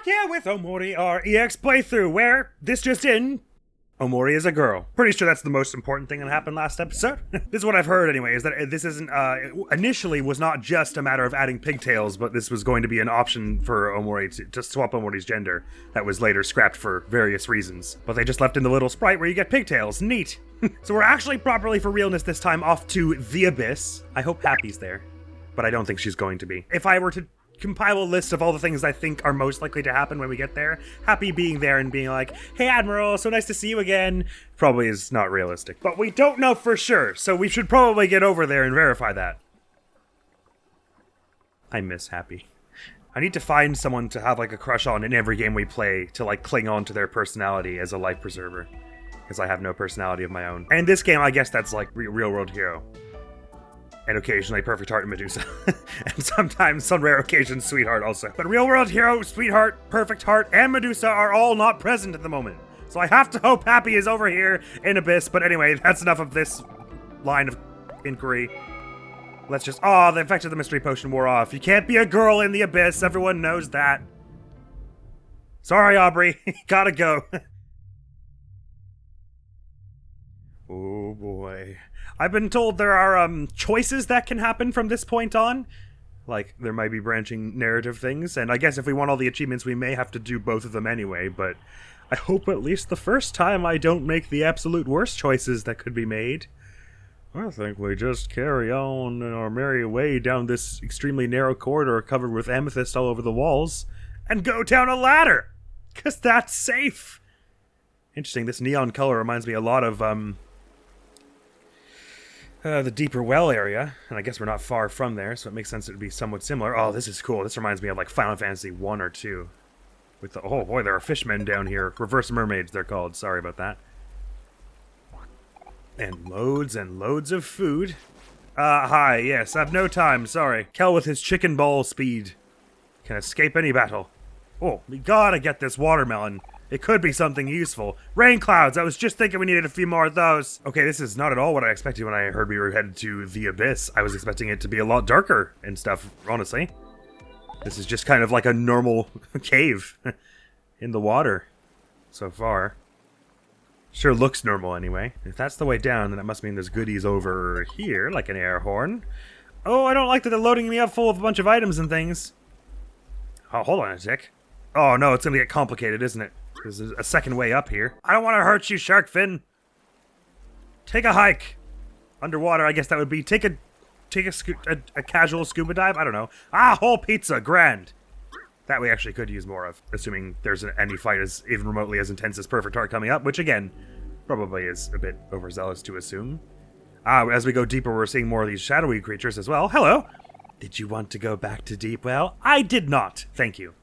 Back, yeah, with OMORI, our EX playthrough, where this just in, OMORI is a girl. Pretty sure that's the most important thing that happened last episode. This is what I've heard anyway, is that this isn't, initially was not just a matter of adding pigtails, but this was going to be an option for OMORI to swap OMORI's gender. That was later scrapped for various reasons. But they just left in the little sprite where you get pigtails. Neat. So we're actually properly for realness this time off to the Abyss. I hope Happy's there, but I don't think she's going to be. If I were to compile a list of all the things I think are most likely to happen when we get there, Happy being there and being like, hey Admiral, so nice to see you again, probably is not realistic. But we don't know for sure, so we should probably get over there and verify that. I miss Happy. I need to find someone to have like a crush on in every game we play to like cling on to their personality as a life preserver. Because I have no personality of my own. And in this game, I guess that's like real world hero. And occasionally Perfect Heart and Medusa. And sometimes, on rare occasions, Sweetheart also. But Real World Hero, Sweetheart, Perfect Heart, and Medusa are all not present at the moment. So I have to hope Happy is over here in Abyss. But anyway, that's enough of this line of inquiry. Let's just... Oh, the effect of the mystery potion wore off. You can't be a girl in the Abyss. Everyone knows that. Sorry, Aubrey. Gotta go. Oh boy. I've been told there are choices that can happen from this point on. Like, there might be branching narrative things, and I guess if we want all the achievements we may have to do both of them anyway, but I hope at least the first time I don't make the absolute worst choices that could be made. I think we just carry on in our merry way down this extremely narrow corridor covered with amethyst all over the walls, and go down a ladder! 'Cause that's safe! Interesting, this neon color reminds me a lot of, the deeper well area, and I guess we're not far from there, so it makes sense it would be somewhat similar. Oh, this is cool. This reminds me of like Final Fantasy 1 or 2. With the, oh boy, there are fishmen down here. Reverse mermaids, they're called. Sorry about that. And loads of food. Hi, yes, I've no time, sorry. Kel with his chicken ball speed can escape any battle. Oh, we gotta get this watermelon. It could be something useful. Rain clouds! I was just thinking we needed a few more of those. Okay, this is not at all what I expected when I heard we were headed to the Abyss. I was expecting it to be a lot darker and stuff, honestly. This is just kind of like a normal cave in the water so far. Sure looks normal anyway. If that's the way down, then it must mean there's goodies over here, like an air horn. Oh, I don't like that they're loading me up full of a bunch of items and things. Oh, hold on a sec. Oh no, it's gonna get complicated, isn't it? There's a second way up here. I don't want to hurt you, Shark Fin. Take a hike. Underwater, I guess that would be take a casual scuba dive? I don't know. Ah, whole pizza, grand. That we actually could use more of, assuming there's any fight as even remotely as intense as Perfect Heart coming up, which again, probably is a bit overzealous to assume. As we go deeper, we're seeing more of these shadowy creatures as well. Hello. Did you want to go back to Deep Well? I did not. Thank you.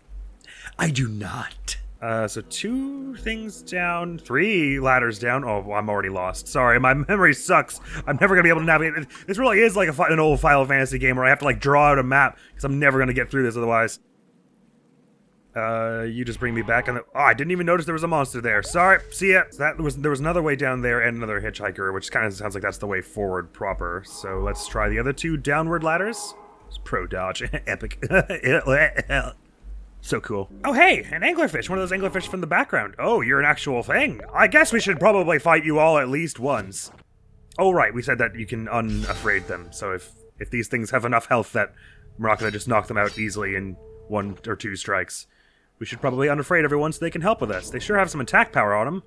I do not. So 2 things down, 3 ladders down. Oh, I'm already lost. Sorry, my memory sucks. I'm never gonna be able to navigate. This really is like an old Final Fantasy game where I have to like draw out a map because I'm never gonna get through this otherwise. You just bring me back on the... Oh, I didn't even notice there was a monster there. Sorry, see ya. So there was another way down there and another hitchhiker, which kind of sounds like that's the way forward proper. So let's try the other 2 downward ladders. It's pro dodge, epic. So cool. Oh hey, an anglerfish, one of those anglerfish from the background. Oh, you're an actual thing. I guess we should probably fight you all at least once. Oh right, we said that you can unafraid them, so if these things have enough health that we're not gonna just knock them out easily in 1 or 2 strikes, we should probably unafraid everyone so they can help with us. They sure have some attack power on them.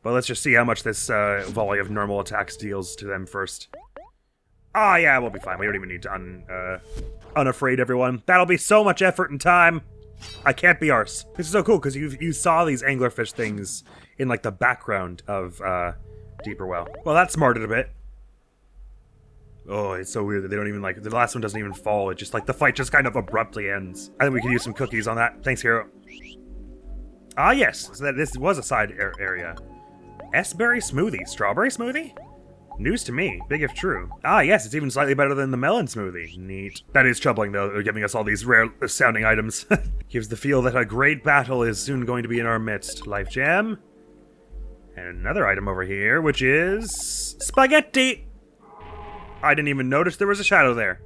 But let's just see how much this volley of normal attacks deals to them first. Ah, yeah, we'll be fine. We don't even need to unafraid everyone. That'll be so much effort and time. I can't be arse. This is so cool because you saw these anglerfish things in like the background of Deeper Well. Well, that smarted a bit. Oh, it's so weird that they don't even like the last one doesn't even fall. It just like the fight just kind of abruptly ends. I think we could use some cookies on that. Thanks, hero. Ah, yes. So that this was a side area. S-berry smoothie, strawberry smoothie. News to me, big if true. Ah, yes, it's even slightly better than the melon smoothie. Neat. That is troubling, though. They're giving us all these rare-sounding items. Gives the feel that a great battle is soon going to be in our midst. Life Jam. And another item over here, which is... spaghetti! I didn't even notice there was a shadow there.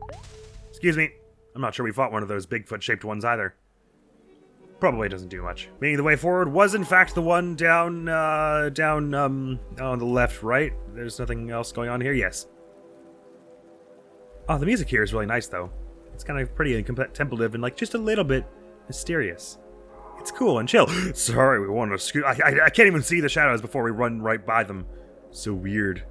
Excuse me. I'm not sure we fought one of those Bigfoot-shaped ones either. probably doesn't do much. Meaning the way forward was in fact the one down, on the left, right? There's nothing else going on here? Yes. Oh, the music here is really nice, though. It's kind of pretty and contemplative and, like, just a little bit mysterious. It's cool and chill. Sorry, we want to scoot. I can't even see the shadows before we run right by them. So weird.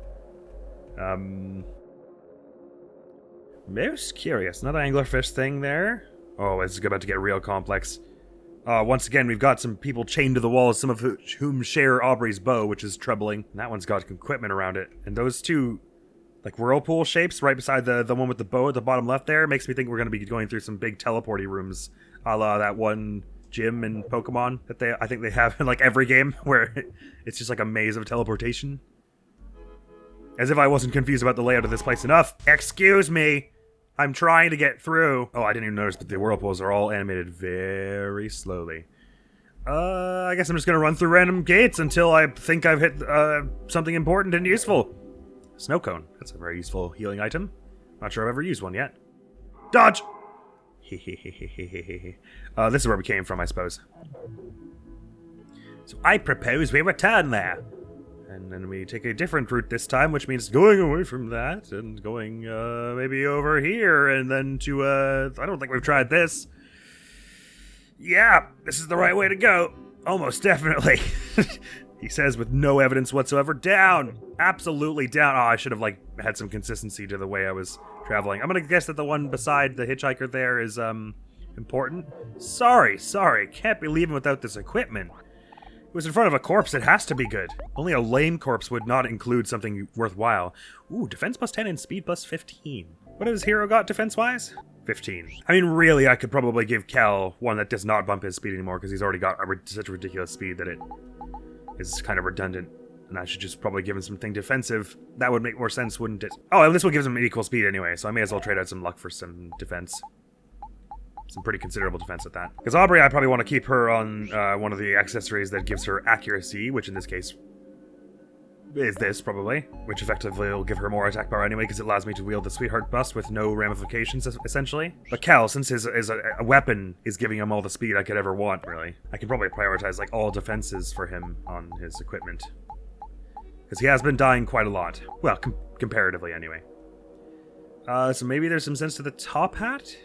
Most curious. Another anglerfish thing there. Oh, it's about to get real complex. Once again, we've got some people chained to the walls, some of whom share Aubrey's bow, which is troubling. And that one's got equipment around it. And those two, like, whirlpool shapes right beside the one with the bow at the bottom left there makes me think we're going to be going through some big teleporty rooms, a la that one gym in Pokemon that I think they have in, like, every game, where it's just like a maze of teleportation. As if I wasn't confused about the layout of this place enough. Excuse me! I'm trying to get through. Oh, I didn't even notice, but the whirlpools are all animated very slowly. I guess I'm just gonna run through random gates until I think I've hit something important and useful. Snow cone. That's a very useful healing item. Not sure I've ever used one yet. Dodge! This is where we came from, I suppose. So I propose we return there. And then we take a different route this time, which means going away from that and going maybe over here and then to, I don't think we've tried this. Yeah, this is the right way to go. Almost definitely. He says with no evidence whatsoever. Down! Absolutely down. Oh, I should have, like, had some consistency to the way I was traveling. I'm gonna guess that the one beside the hitchhiker there is, important. Sorry. Can't be leaving without this equipment. It was in front of a corpse, it has to be good. Only a lame corpse would not include something worthwhile. Ooh, defense plus 10 and speed plus 15. What has Hero got defense-wise? 15. I mean, really, I could probably give Cal one that does not bump his speed anymore, because he's already got such a ridiculous speed that it is kind of redundant. And I should just probably give him something defensive. That would make more sense, wouldn't it? Oh, and this one gives him equal speed anyway, so I may as well trade out some luck for some defense. Some pretty considerable defense at that. Because Aubrey, I probably want to keep her on one of the accessories that gives her accuracy, which in this case is this, probably. Which effectively will give her more attack power anyway, because it allows me to wield the Sweetheart Bust with no ramifications, essentially. But Cal, since his a weapon is giving him all the speed I could ever want, really, I can probably prioritize, like, all defenses for him on his equipment. Because he has been dying quite a lot. Well, comparatively, anyway. So maybe there's some sense to the top hat?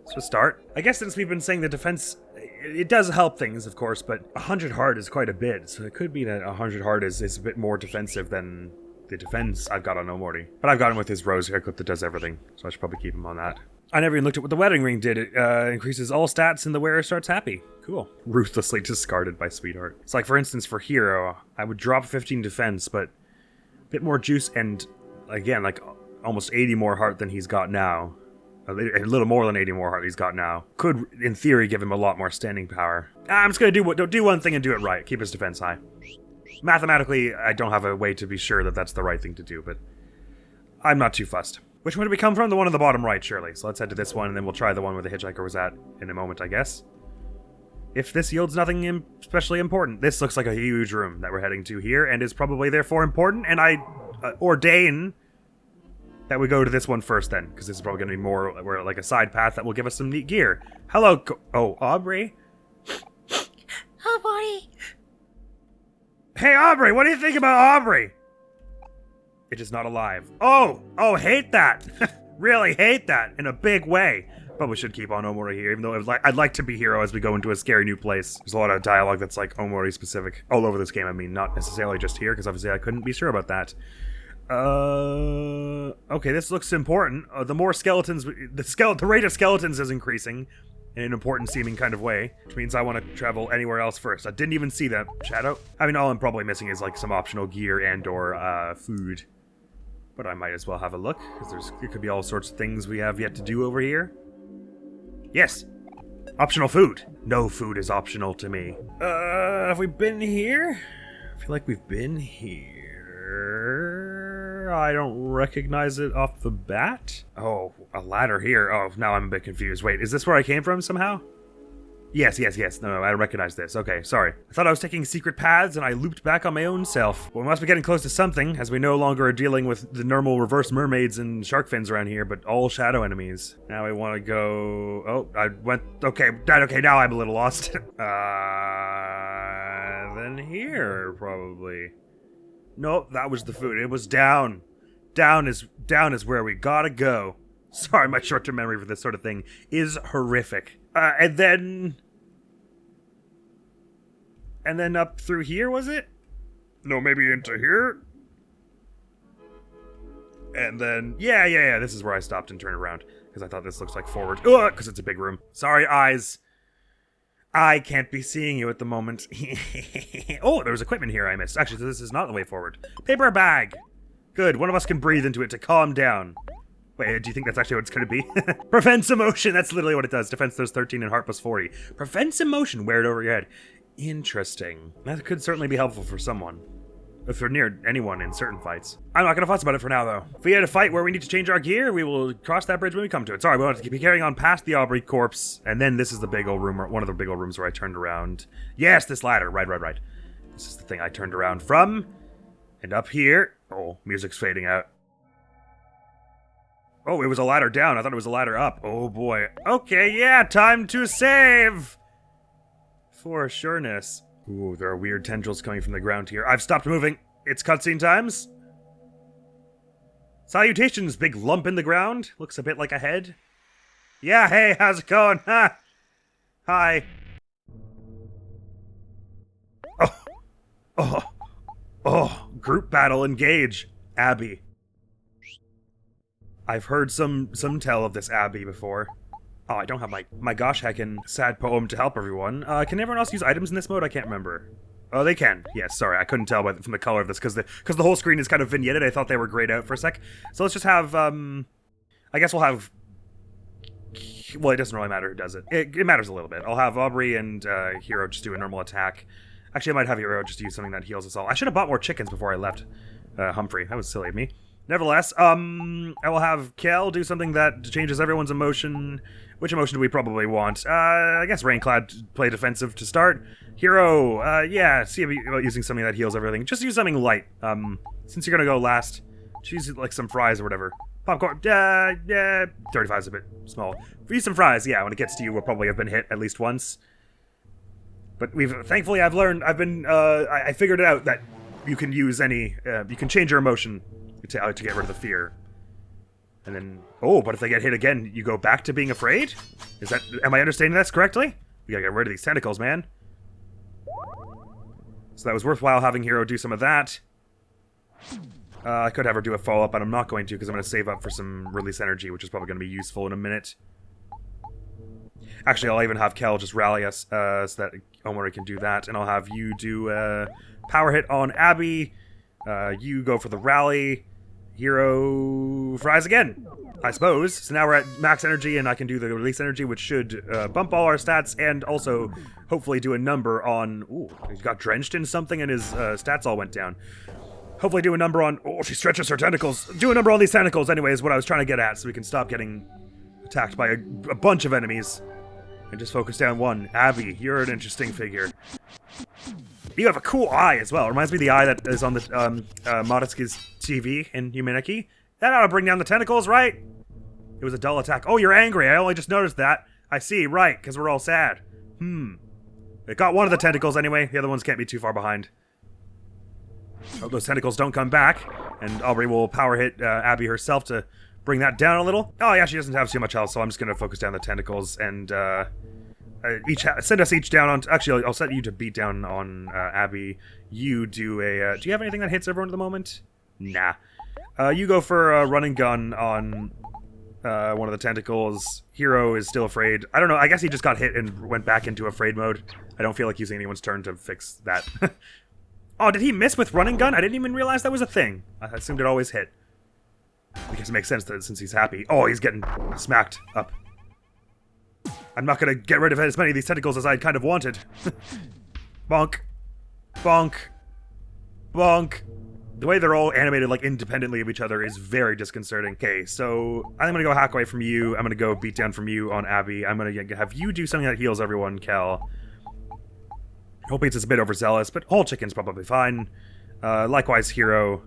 So start. I guess since we've been saying the defense, it does help things, of course, but 100 heart is quite a bit, so it could be that 100 heart is a bit more defensive than the defense I've got on OMORI. But I've got him with his rose haircut that does everything, so I should probably keep him on that. I never even looked at what the wedding ring did. It increases all stats and the wearer starts happy. Cool. Ruthlessly discarded by Sweetheart. It's like, for instance, for Hero, I would drop 15 defense, but a bit more juice and, again, like almost 80 more heart than he's got now. A little more than 80 more heart he's got now. Could, in theory, give him a lot more standing power. I'm just gonna do one thing and do it right. Keep his defense high. Mathematically, I don't have a way to be sure that that's the right thing to do, but I'm not too fussed. Which one did we come from? The one on the bottom right, surely. So let's head to this one, and then we'll try the one where the hitchhiker was at in a moment, I guess. If this yields nothing especially important. This looks like a huge room that we're heading to here, and is probably therefore important, and I ordain that we go to this one first then, because this is probably going to be more like a side path that will give us some neat gear. Hello, oh, Aubrey? Aubrey! Hey, Aubrey, what do you think about Aubrey? It is not alive. Oh, hate that. Really hate that in a big way. Probably should keep on OMORI here, even though I'd like to be Hero as we go into a scary new place. There's a lot of dialogue that's like OMORI specific all over this game. I mean, not necessarily just here, because obviously I couldn't be sure about that. Okay, this looks important. The more skeletons, the rate of skeletons is increasing in an important seeming kind of way, which means I want to travel anywhere else first. I didn't even see that shadow. I mean, all I'm probably missing is like some optional gear and or food, but I might as well have a look, because there could be all sorts of things we have yet to do over here. Yes, optional food. No food is optional to me. Have we been here? I feel like we've been here. I don't recognize it off the bat. Oh, a ladder here. Oh, now I'm a bit confused. Wait, is this where I came from somehow? Yes. No, I recognize this. Okay, sorry. I thought I was taking secret paths and I looped back on my own self. Well, we must be getting close to something, as we no longer are dealing with the normal reverse mermaids and shark fins around here, but all shadow enemies. Now we want to go... Oh, I went... Okay, now I'm a little lost. Then here, probably. Nope, that was the food. It was down. Down is where we gotta go. Sorry, my short-term memory for this sort of thing is horrific. And then up through here, was it? No, maybe into here? And then, yeah, this is where I stopped and turned around, because I thought this looks like forward. Ugh, because it's a big room. Sorry, eyes. I can't be seeing you at the moment. Oh, there was equipment here I missed. Actually, this is not the way forward. Paper bag. Good, one of us can breathe into it to calm down. Wait, do you think that's actually what it's going to be? Prevents emotion, that's literally what it does. Defense does 13 and heart plus 40. Prevents emotion, wear it over your head. Interesting. That could certainly be helpful for someone. If you're near anyone in certain fights. I'm not going to fuss about it for now, though. If we had a fight where we need to change our gear, we will cross that bridge when we come to it. Sorry, we want to keep carrying on past the Aubrey corpse. And then this is the big old room, one of the big old rooms where I turned around. Yes, this ladder. Right. This is the thing I turned around from. And up here... Oh, music's fading out. Oh, it was a ladder down. I thought it was a ladder up. Oh, boy. Okay, yeah, time to save! For sureness. Ooh, there are weird tendrils coming from the ground here. I've stopped moving. It's cutscene times. Salutations, big lump in the ground. Looks a bit like a head. Yeah, hey, how's it going? Ha! Hi. Oh, group battle engage. Abbi. I've heard some tell of this Abbi before. Oh, I don't have my gosh heckin' sad poem to help everyone. Can everyone else use items in this mode? I can't remember. Oh, they can. Yes, sorry, I couldn't tell from the color of this, because the whole screen is kind of vignetted. I thought they were grayed out for a sec. So let's just have, I guess we'll have... Well, it doesn't really matter who does it. It matters a little bit. I'll have Aubrey and Hero just do a normal attack. Actually, I might have Hero just use something that heals us all. I should have bought more chickens before I left Humphrey. That was silly of me. Nevertheless, I will have Kel do something that changes everyone's emotion. Which emotion do we probably want? I guess Rainclad play defensive to start. Hero, yeah, see about using something that heals everything. Just use something light. Since you're gonna go last, just use like some fries or whatever. Popcorn, yeah, 35 is a bit small. Use some fries, yeah, when it gets to you, we'll probably have been hit at least once. But thankfully I figured it out that you can use you can change your emotion to get rid of the fear. And then, but if they get hit again, you go back to being afraid? Am I understanding this correctly? We gotta get rid of these tentacles, man. So that was worthwhile having Hero do some of that. I could have her do a follow-up, but I'm not going to, because I'm going to save up for some release energy, which is probably going to be useful in a minute. Actually, I'll even have Kel just rally us, so that Omori can do that, and I'll have you do a power hit on Abbi. You go for the rally. Hero fries again, I suppose. So now we're at max energy, and I can do the release energy, which should bump all our stats, and also hopefully do a number on... Ooh, he got drenched in something, and his stats all went down. Hopefully do a number on... Oh, she stretches her tentacles. Do a number on these tentacles, anyway, is what I was trying to get at, so we can stop getting attacked by a bunch of enemies. And just focus down one. Abbi, you're an interesting figure. You have a cool eye as well. It reminds me of the eye that is on the Modesky's TV in Humaniki. That ought to bring down the tentacles, right? It was a dull attack. Oh, you're angry. I only just noticed that. I see, right, because we're all sad. It got one of the tentacles anyway. The other ones can't be too far behind. Hope those tentacles don't come back. And Aubrey will power hit Abbi herself to bring that down a little. Oh, yeah, she doesn't have too much health, so I'm just going to focus down the tentacles and... send us each down on... Actually, I'll set you to beat down on Abbi. You do a... do you have anything that hits everyone at the moment? Nah. You go for a run and gun on one of the tentacles. Hero is still afraid. I don't know, I guess he just got hit and went back into afraid mode. I don't feel like using anyone's turn to fix that. Oh, did he miss with run and gun? I didn't even realize that was a thing. I assumed it always hit. I guess it makes sense that since he's happy. Oh, he's getting smacked up. I'm not gonna get rid of as many of these tentacles as I kind of wanted. Bonk. Bonk. Bonk. The way they're all animated, like, independently of each other is very disconcerting. Okay, so I'm gonna go hack away from you. I'm gonna go beat down from you on Abbi. I'm gonna have you do something that heals everyone, Kel. Hopefully it's a bit overzealous, but whole chicken's probably fine. Likewise, Hero.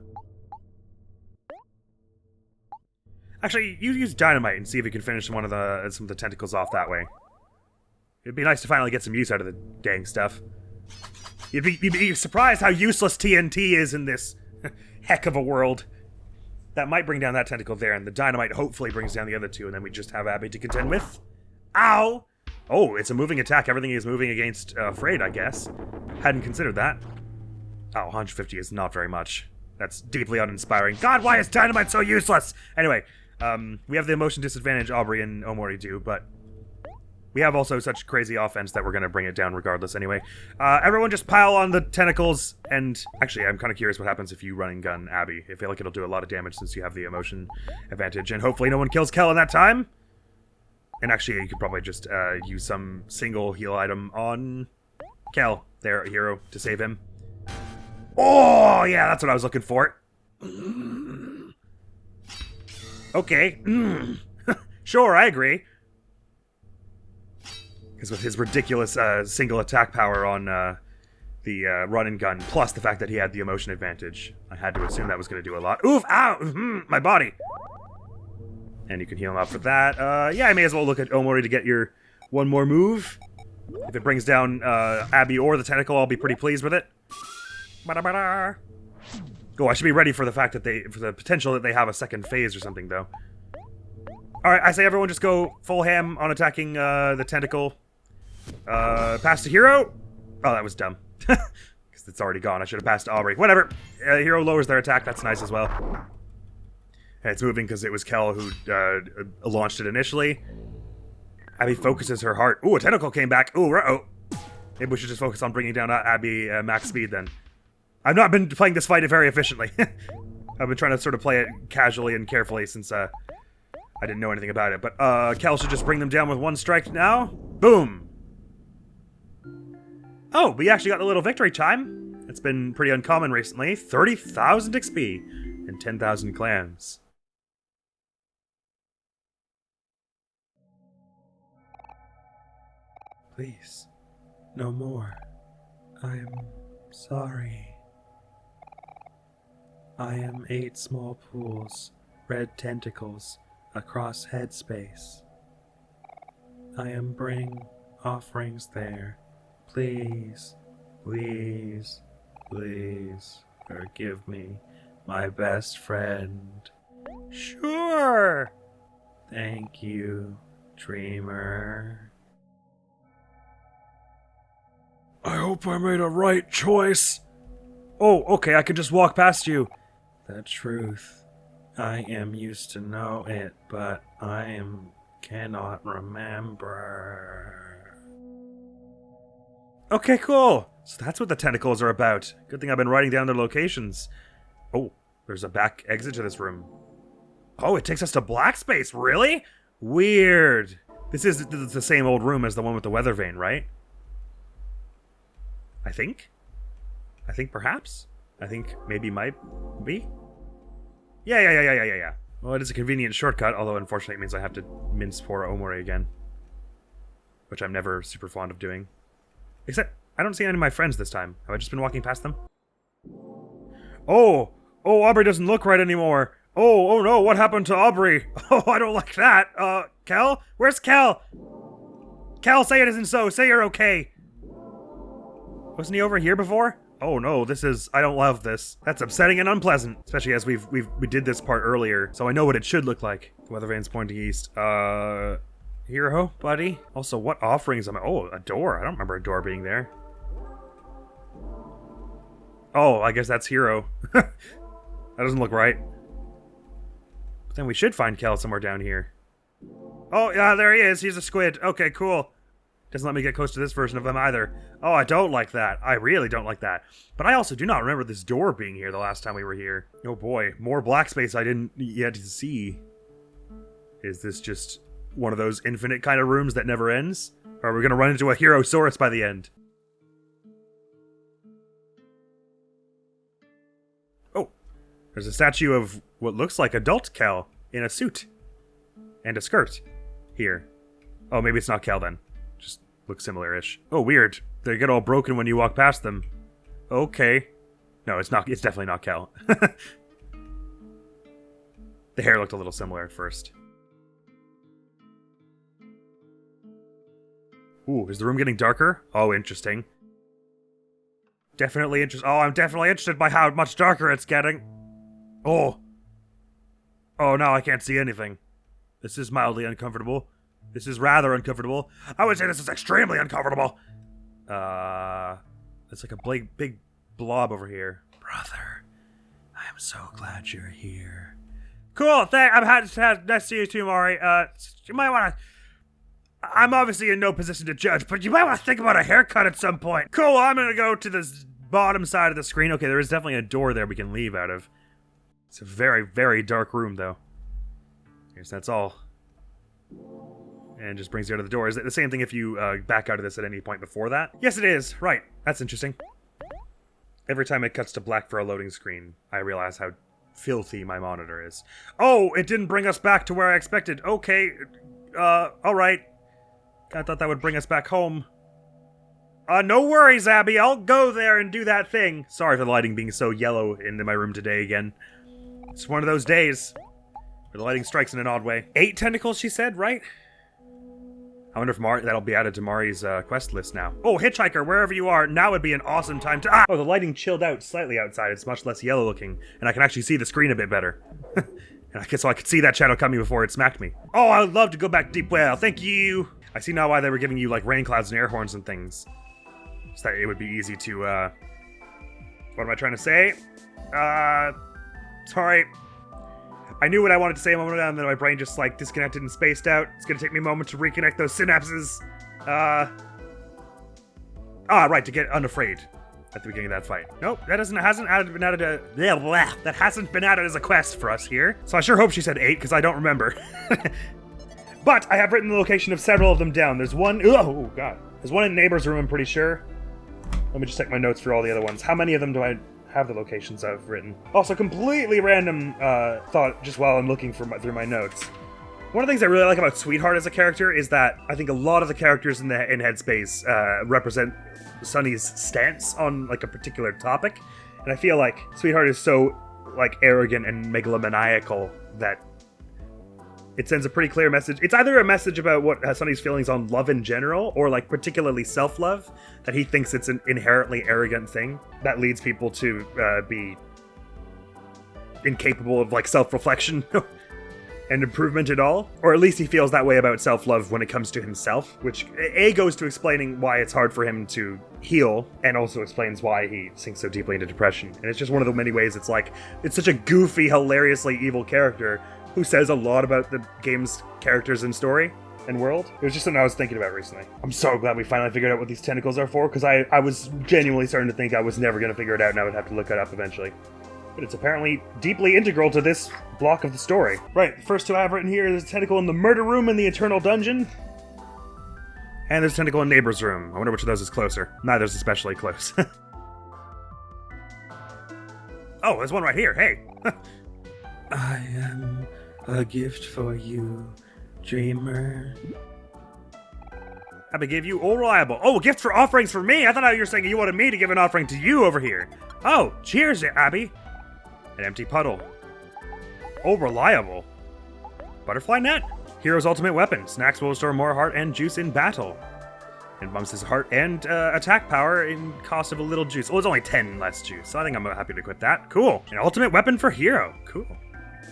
Actually, you use dynamite and see if you can finish some of the tentacles off that way. It'd be nice to finally get some use out of the dang stuff. You'd be surprised how useless TNT is in this heck of a world. That might bring down that tentacle there, and the dynamite hopefully brings down the other two, and then we just have Abbi to contend with. Ow! Oh, it's a moving attack. Everything is moving against Afraid, I guess. Hadn't considered that. Oh, 150 is not very much. That's deeply uninspiring. God, why is dynamite so useless? Anyway, we have the emotion disadvantage Aubrey and Omori do, but we have also such crazy offense that we're going to bring it down regardless anyway. Everyone just pile on the tentacles, and actually I'm kind of curious what happens if you run and gun Abbi. I feel like it'll do a lot of damage since you have the emotion advantage, and hopefully no one kills Kel in that time. And actually you could probably just use some single heal item on Kel, there, Hero, to save him. Oh, yeah, that's what I was looking for. Okay. Sure, I agree. Because with his ridiculous single attack power on the run and gun, plus the fact that he had the emotion advantage, I had to assume that was going to do a lot. Oof! Ow! My body! And you can heal him up for that. Yeah, I may as well look at Omori to get your one more move. If it brings down Abbi or the tentacle, I'll be pretty pleased with it. Ba-da-ba-da. Oh, I should be ready for the fact that for the potential that they have a second phase or something, though. Alright, I say everyone just go full ham on attacking the tentacle. Pass to Hero. Oh, that was dumb. Because it's already gone. I should have passed to Aubrey. Whatever. Hero lowers their attack. That's nice as well. And it's moving because it was Kel who launched it initially. Abbi focuses her heart. Ooh, a tentacle came back. Ooh, uh-oh. Maybe we should just focus on bringing down Abbi max speed then. I've not been playing this fight very efficiently. I've been trying to sort of play it casually and carefully since I didn't know anything about it. But Kel should just bring them down with one strike now. Boom! Oh, we actually got a little victory time. It's been pretty uncommon recently. 30,000 XP and 10,000 clams. Please, no more. I'm sorry. I am 8 small pools, red tentacles, across headspace. I am bring offerings there. Please, please, please forgive me, my best friend. Sure! Thank you, Dreamer. I hope I made a right choice. Oh, okay, I can just walk past you. The truth. I am used to know it, but cannot remember. Okay, cool. So that's what the tentacles are about. Good thing I've been writing down their locations. Oh, there's a back exit to this room. Oh, it takes us to black space, really? Weird. This is the same old room as the one with the weather vane, right? I think perhaps. I think maybe might be. Yeah. Well, it is a convenient shortcut, although unfortunately it means I have to mince poor Omori again. Which I'm never super fond of doing. Except, I don't see any of my friends this time. Have I just been walking past them? Oh, Aubrey doesn't look right anymore. Oh no, what happened to Aubrey? Oh, I don't like that. Kel? Where's Kel? Kel, say it isn't so. Say you're okay. Wasn't he over here before? Oh no, I don't love this. That's upsetting and unpleasant. Especially as we did this part earlier, so I know what it should look like. The weather vane's pointing east. Hero, buddy? Also, what offerings am I? Oh, a door. I don't remember a door being there. Oh, I guess that's Hero. That doesn't look right. But then we should find Kel somewhere down here. Oh, yeah, there he is. He's a squid. Okay, cool. Doesn't let me get close to this version of him either. Oh, I don't like that. I really don't like that. But I also do not remember this door being here the last time we were here. Oh boy, more black space I didn't yet see. Is this just one of those infinite kind of rooms that never ends? Or are we going to run into a Herosaurus by the end? Oh, There's a statue of what looks like adult Kel in a suit and a skirt here. Oh, maybe it's not Kel then. Just looks similar-ish. Oh, weird. They get all broken when you walk past them. Okay. No, it's not. It's definitely not Kel. The hair looked a little similar at first. Ooh, is the room getting darker? Oh, interesting. Definitely interested. Oh, I'm definitely interested by how much darker it's getting. Oh. Oh, now I can't see anything. This is mildly uncomfortable. This is rather uncomfortable. I would say this is extremely uncomfortable. It's like a big blob over here. Brother, I am so glad you're here. Cool, I'm nice to see you too, Mari. You might want to... I'm obviously in no position to judge, but you might want to think about a haircut at some point. Cool, I'm going to go to the bottom side of the screen. Okay, there is definitely a door there we can leave out of. It's a very, very dark room, though. Here's that's all. And just brings you out of the door. Is it the same thing if you back out of this at any point before that? Yes, it is. Right. That's interesting. Every time it cuts to black for a loading screen, I realize how filthy my monitor is. Oh, it didn't bring us back to where I expected. Okay. Alright. I thought that would bring us back home. No worries, Abby. I'll go there and do that thing. Sorry for the lighting being so yellow in my room today again. It's one of those days where the lighting strikes in an odd way. 8 tentacles, she said, right? I wonder if that'll be added to Mari's quest list now. Oh, hitchhiker, wherever you are, now would be an awesome time to... Oh, the lighting chilled out slightly outside. It's much less yellow looking, and I can actually see the screen a bit better. So I could see that shadow coming before it smacked me. Oh, I would love to go back to Deep Well. Thank you. I see now why they were giving you, like, rain clouds and air horns and things. So that it would be easy to, what am I trying to say? Sorry. I knew what I wanted to say a moment ago, and then my brain just, like, disconnected and spaced out. It's gonna take me a moment to reconnect those synapses. Right, to get unafraid at the beginning of that fight. Nope, that hasn't been added that hasn't been added as a quest for us here. So I sure hope she said 8, because I don't remember. But I have written the location of several of them down. There's one, oh god. There's one in Neighbor's room, I'm pretty sure. Let me just check my notes for all the other ones. How many of them do I have the locations I've written? Also, completely random thought just while I'm looking through my notes. One of the things I really like about Sweetheart as a character is that I think a lot of the characters in Headspace represent Sunny's stance on, like, a particular topic. And I feel like Sweetheart is so, like, arrogant and megalomaniacal that it sends a pretty clear message. It's either a message about what Sunny's feelings on love in general, or, like, particularly self-love, that he thinks it's an inherently arrogant thing that leads people to be incapable of, like, self-reflection and improvement at all. Or at least he feels that way about self-love when it comes to himself, which A goes to explaining why it's hard for him to heal, and also explains why he sinks so deeply into depression. And it's just one of the many ways it's like, it's such a goofy, hilariously evil character who says a lot about the game's characters and story and world. It was just something I was thinking about recently. I'm so glad we finally figured out what these tentacles are for, because I was genuinely starting to think I was never going to figure it out and I would have to look it up eventually. But it's apparently deeply integral to this block of the story. Right, the first 2 I have written here is a tentacle in the murder room in the Eternal Dungeon. And there's a tentacle in Neighbor's room. I wonder which of those is closer. Neither's especially close. Oh, there's one right here, hey! I am a gift for you, dreamer. Abbi gave you all reliable. Oh, gifts for offerings for me! I thought you were saying you wanted me to give an offering to you over here. Oh, cheers, Abbi. An empty puddle. Oh, reliable. Butterfly net. Hero's ultimate weapon. Snacks will restore more heart and juice in battle. And bumps his heart and attack power in cost of a little juice. Oh, it's only 10 less juice, so I think I'm happy to quit that. Cool. An ultimate weapon for hero. Cool.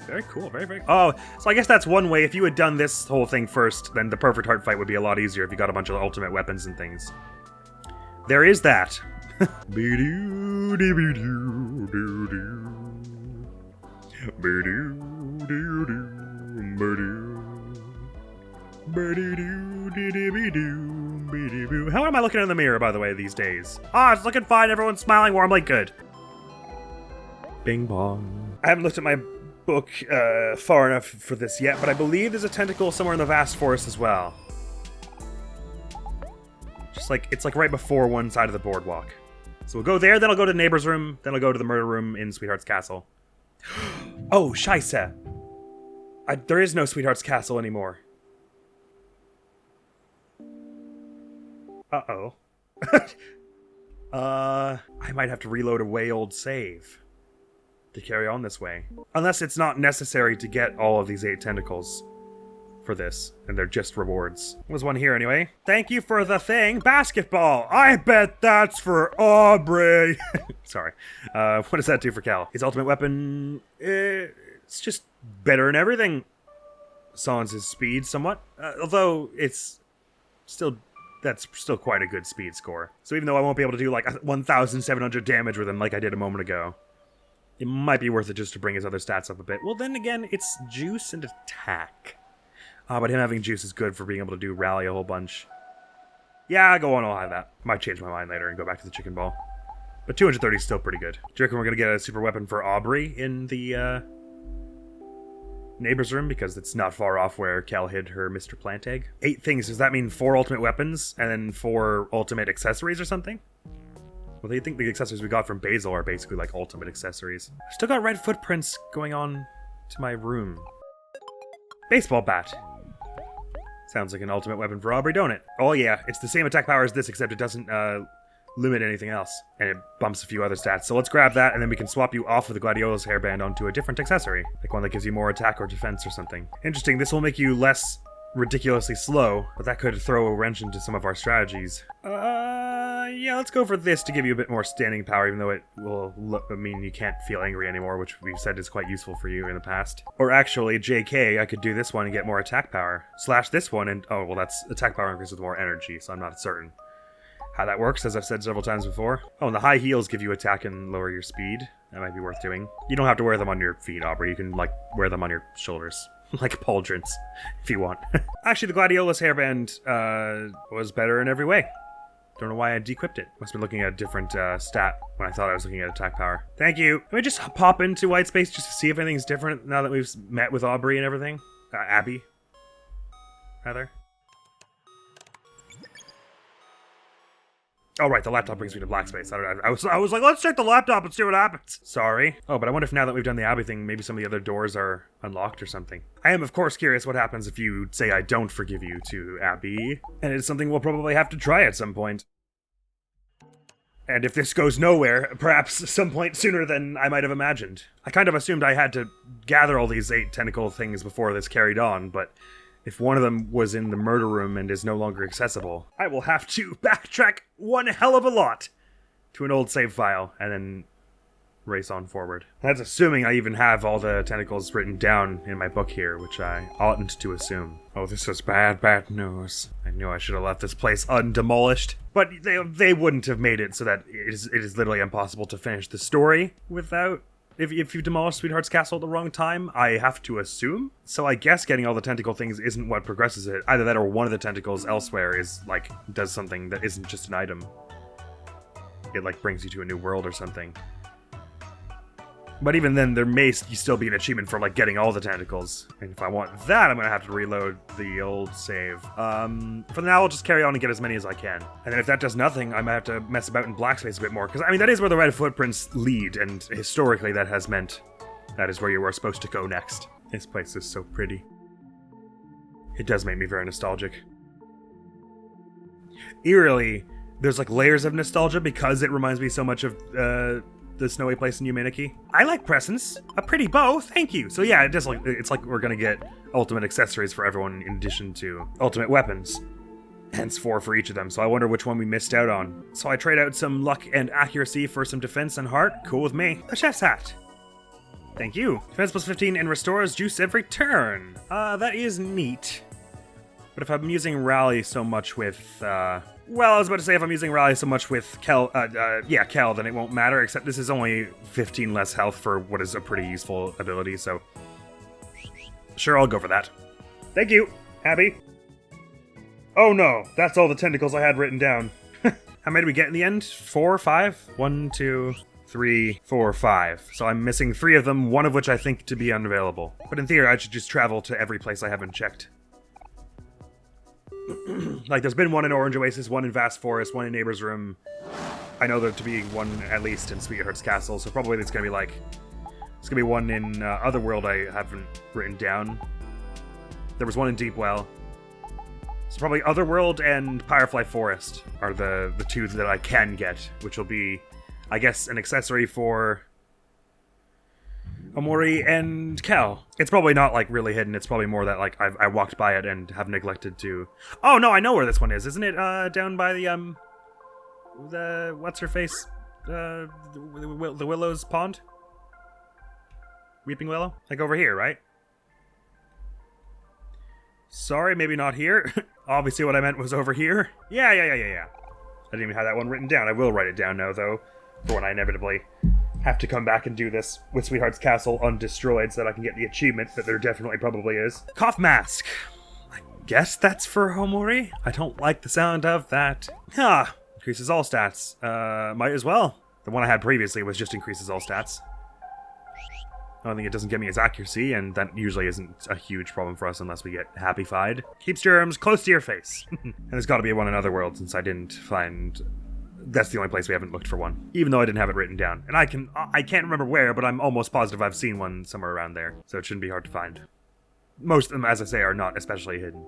Very cool, very, very... Oh, so I guess that's one way. If you had done this whole thing first, then the perfect heart fight would be a lot easier if you got a bunch of ultimate weapons and things. There is that. How am I looking in the mirror, by the way, these days? Ah, it's looking fine. Everyone's smiling warmly. Good. Bing bong. I haven't looked at my book far enough for this yet, but I believe there's a tentacle somewhere in the vast forest as well. Just like, it's like right before one side of the boardwalk. So we'll go there, then I'll go to Neighbor's room, then I'll go to the murder room in Sweetheart's castle. Oh, scheisse. There is no Sweetheart's Castle anymore. Uh-oh. I might have to reload a way old save to carry on this way. Unless it's not necessary to get all of these 8 tentacles for this, and they're just rewards. There's one here anyway. Thank you for the thing, basketball. I bet that's for Aubrey. Sorry. What does that do for Cal? His ultimate weapon, it's just better in everything. Sans his speed somewhat, although it's still, that's still quite a good speed score. So even though I won't be able to do like 1,700 damage with him like I did a moment ago, it might be worth it just to bring his other stats up a bit. Well, then again, it's juice and attack. But him having juice is good for being able to do rally a whole bunch. Yeah, go on, I'll have that. Might change my mind later and go back to the chicken ball. But 230 is still pretty good. Do you reckon we're going to get a super weapon for Aubrey in the neighbor's room? Because it's not far off where Cal hid her Mr. Plant Egg. 8 things, does that mean 4 ultimate weapons and then 4 ultimate accessories or something? Well, they think the accessories we got from Basil are basically like ultimate accessories. I've still got red footprints going on to my room. Baseball bat. Sounds like an ultimate weapon for Aubrey, don't it? Oh yeah, it's the same attack power as this, except it doesn't limit anything else. And it bumps a few other stats. So let's grab that, and then we can swap you off of the Gladiolus hairband onto a different accessory. Like one that gives you more attack or defense or something. Interesting, this will make you less ridiculously slow, but that could throw a wrench into some of our strategies. Yeah, let's go for this to give you a bit more standing power, even though it will mean you can't feel angry anymore, which we've said is quite useful for you in the past. Or actually, JK, I could do this one and get more attack power. Slash this one and, oh, well, that's attack power increases with more energy, so I'm not certain how that works, as I've said several times before. Oh, and the high heels give you attack and lower your speed. That might be worth doing. You don't have to wear them on your feet, Aubrey. You can, like, wear them on your shoulders. Like pauldrons, if you want. Actually, the Gladiolus hairband was better in every way. Don't know why I dequipped it. Must have been looking at a different stat when I thought I was looking at attack power. Thank you. Can we just pop into white space just to see if anything's different now that we've met with Aubrey and everything? Abby, rather. Oh, right, the laptop brings me to black space. I was like, let's check the laptop and see what happens. Sorry. Oh, but I wonder if now that we've done the Abby thing, maybe some of the other doors are unlocked or something. I am, of course, curious what happens if you say I don't forgive you to Abby. And it's something we'll probably have to try at some point. And if this goes nowhere, perhaps some point sooner than I might have imagined. I kind of assumed I had to gather all these 8 tentacle things before this carried on, but if one of them was in the murder room and is no longer accessible, I will have to backtrack one hell of a lot to an old save file and then race on forward. That's assuming I even have all the tentacles written down in my book here, which I oughtn't to assume. Oh, this is bad, bad news. I knew I should have left this place undemolished. But they wouldn't have made it so that it is literally impossible to finish the story without... If you demolish Sweetheart's Castle at the wrong time, I have to assume. So I guess getting all the tentacle things isn't what progresses it. Either that or one of the tentacles elsewhere is, like, does something that isn't just an item. It, like, brings you to a new world or something. But even then, there may still be an achievement for, like, getting all the tentacles. And if I want that, I'm gonna have to reload the old save. For now, I'll just carry on and get as many as I can. And then if that does nothing, I might have to mess about in black space a bit more. Because, I mean, that is where the red footprints lead. And historically, that has meant that is where you were supposed to go next. This place is so pretty. It does make me very nostalgic. Eerily, there's, like, layers of nostalgia because it reminds me so much of, the snowy place in Yuminiki. I like presents. A pretty bow, thank you. So yeah, it's like we're gonna get ultimate accessories for everyone in addition to ultimate weapons. Hence 4 for each of them, so I wonder which one we missed out on. So I trade out some luck and accuracy for some defense and heart. Cool with me. A chef's hat. Thank you. Defense plus 15 and restores juice every turn. That is neat. But if I'm using rally so much with, well, I was about to say if I'm using rally so much with Kel, then it won't matter, except this is only 15 less health for what is a pretty useful ability, so... Sure, I'll go for that. Thank you, Abby. Oh no, that's all the tentacles I had written down. How many did we get in the end? 4 or 5? 1, 2, 3, 4, 5. So I'm missing 3 of them, one of which I think to be unavailable. But in theory, I should just travel to every place I haven't checked. Like, there's been one in Orange Oasis, one in Vast Forest, one in Neighbor's Room. I know there to be one at least in Sweetheart's Castle, so probably it's gonna be like There's gonna be one in Otherworld I haven't written down. There was one in Deepwell. So probably Otherworld and Firefly Forest are the two that I can get, which will be, I guess, an accessory for OMORI and Kel. It's probably not, like, really hidden. It's probably more that, like, I walked by it and have neglected to... Oh, no, I know where this one is. Isn't it down by the what's-her-face? The Willow's Pond? Weeping Willow? Like, over here, right? Sorry, maybe not here. Obviously what I meant was over here. Yeah. I didn't even have that one written down. I will write it down now, though, for when I inevitably have to come back and do this with Sweetheart's Castle undestroyed so that I can get the achievement that there definitely probably is. Cough mask. I guess that's for OMORI? I don't like the sound of that. Increases all stats. Might as well. The one I had previously was just increases all stats. I don't think it doesn't give me his accuracy, and that usually isn't a huge problem for us unless we get happy-fied. Keeps germs close to your face. And there's got to be one in Otherworld, since I didn't find... That's the only place we haven't looked for one. Even though I didn't have it written down. And I can't remember where, but I'm almost positive I've seen one somewhere around there. So it shouldn't be hard to find. Most of them, as I say, are not especially hidden.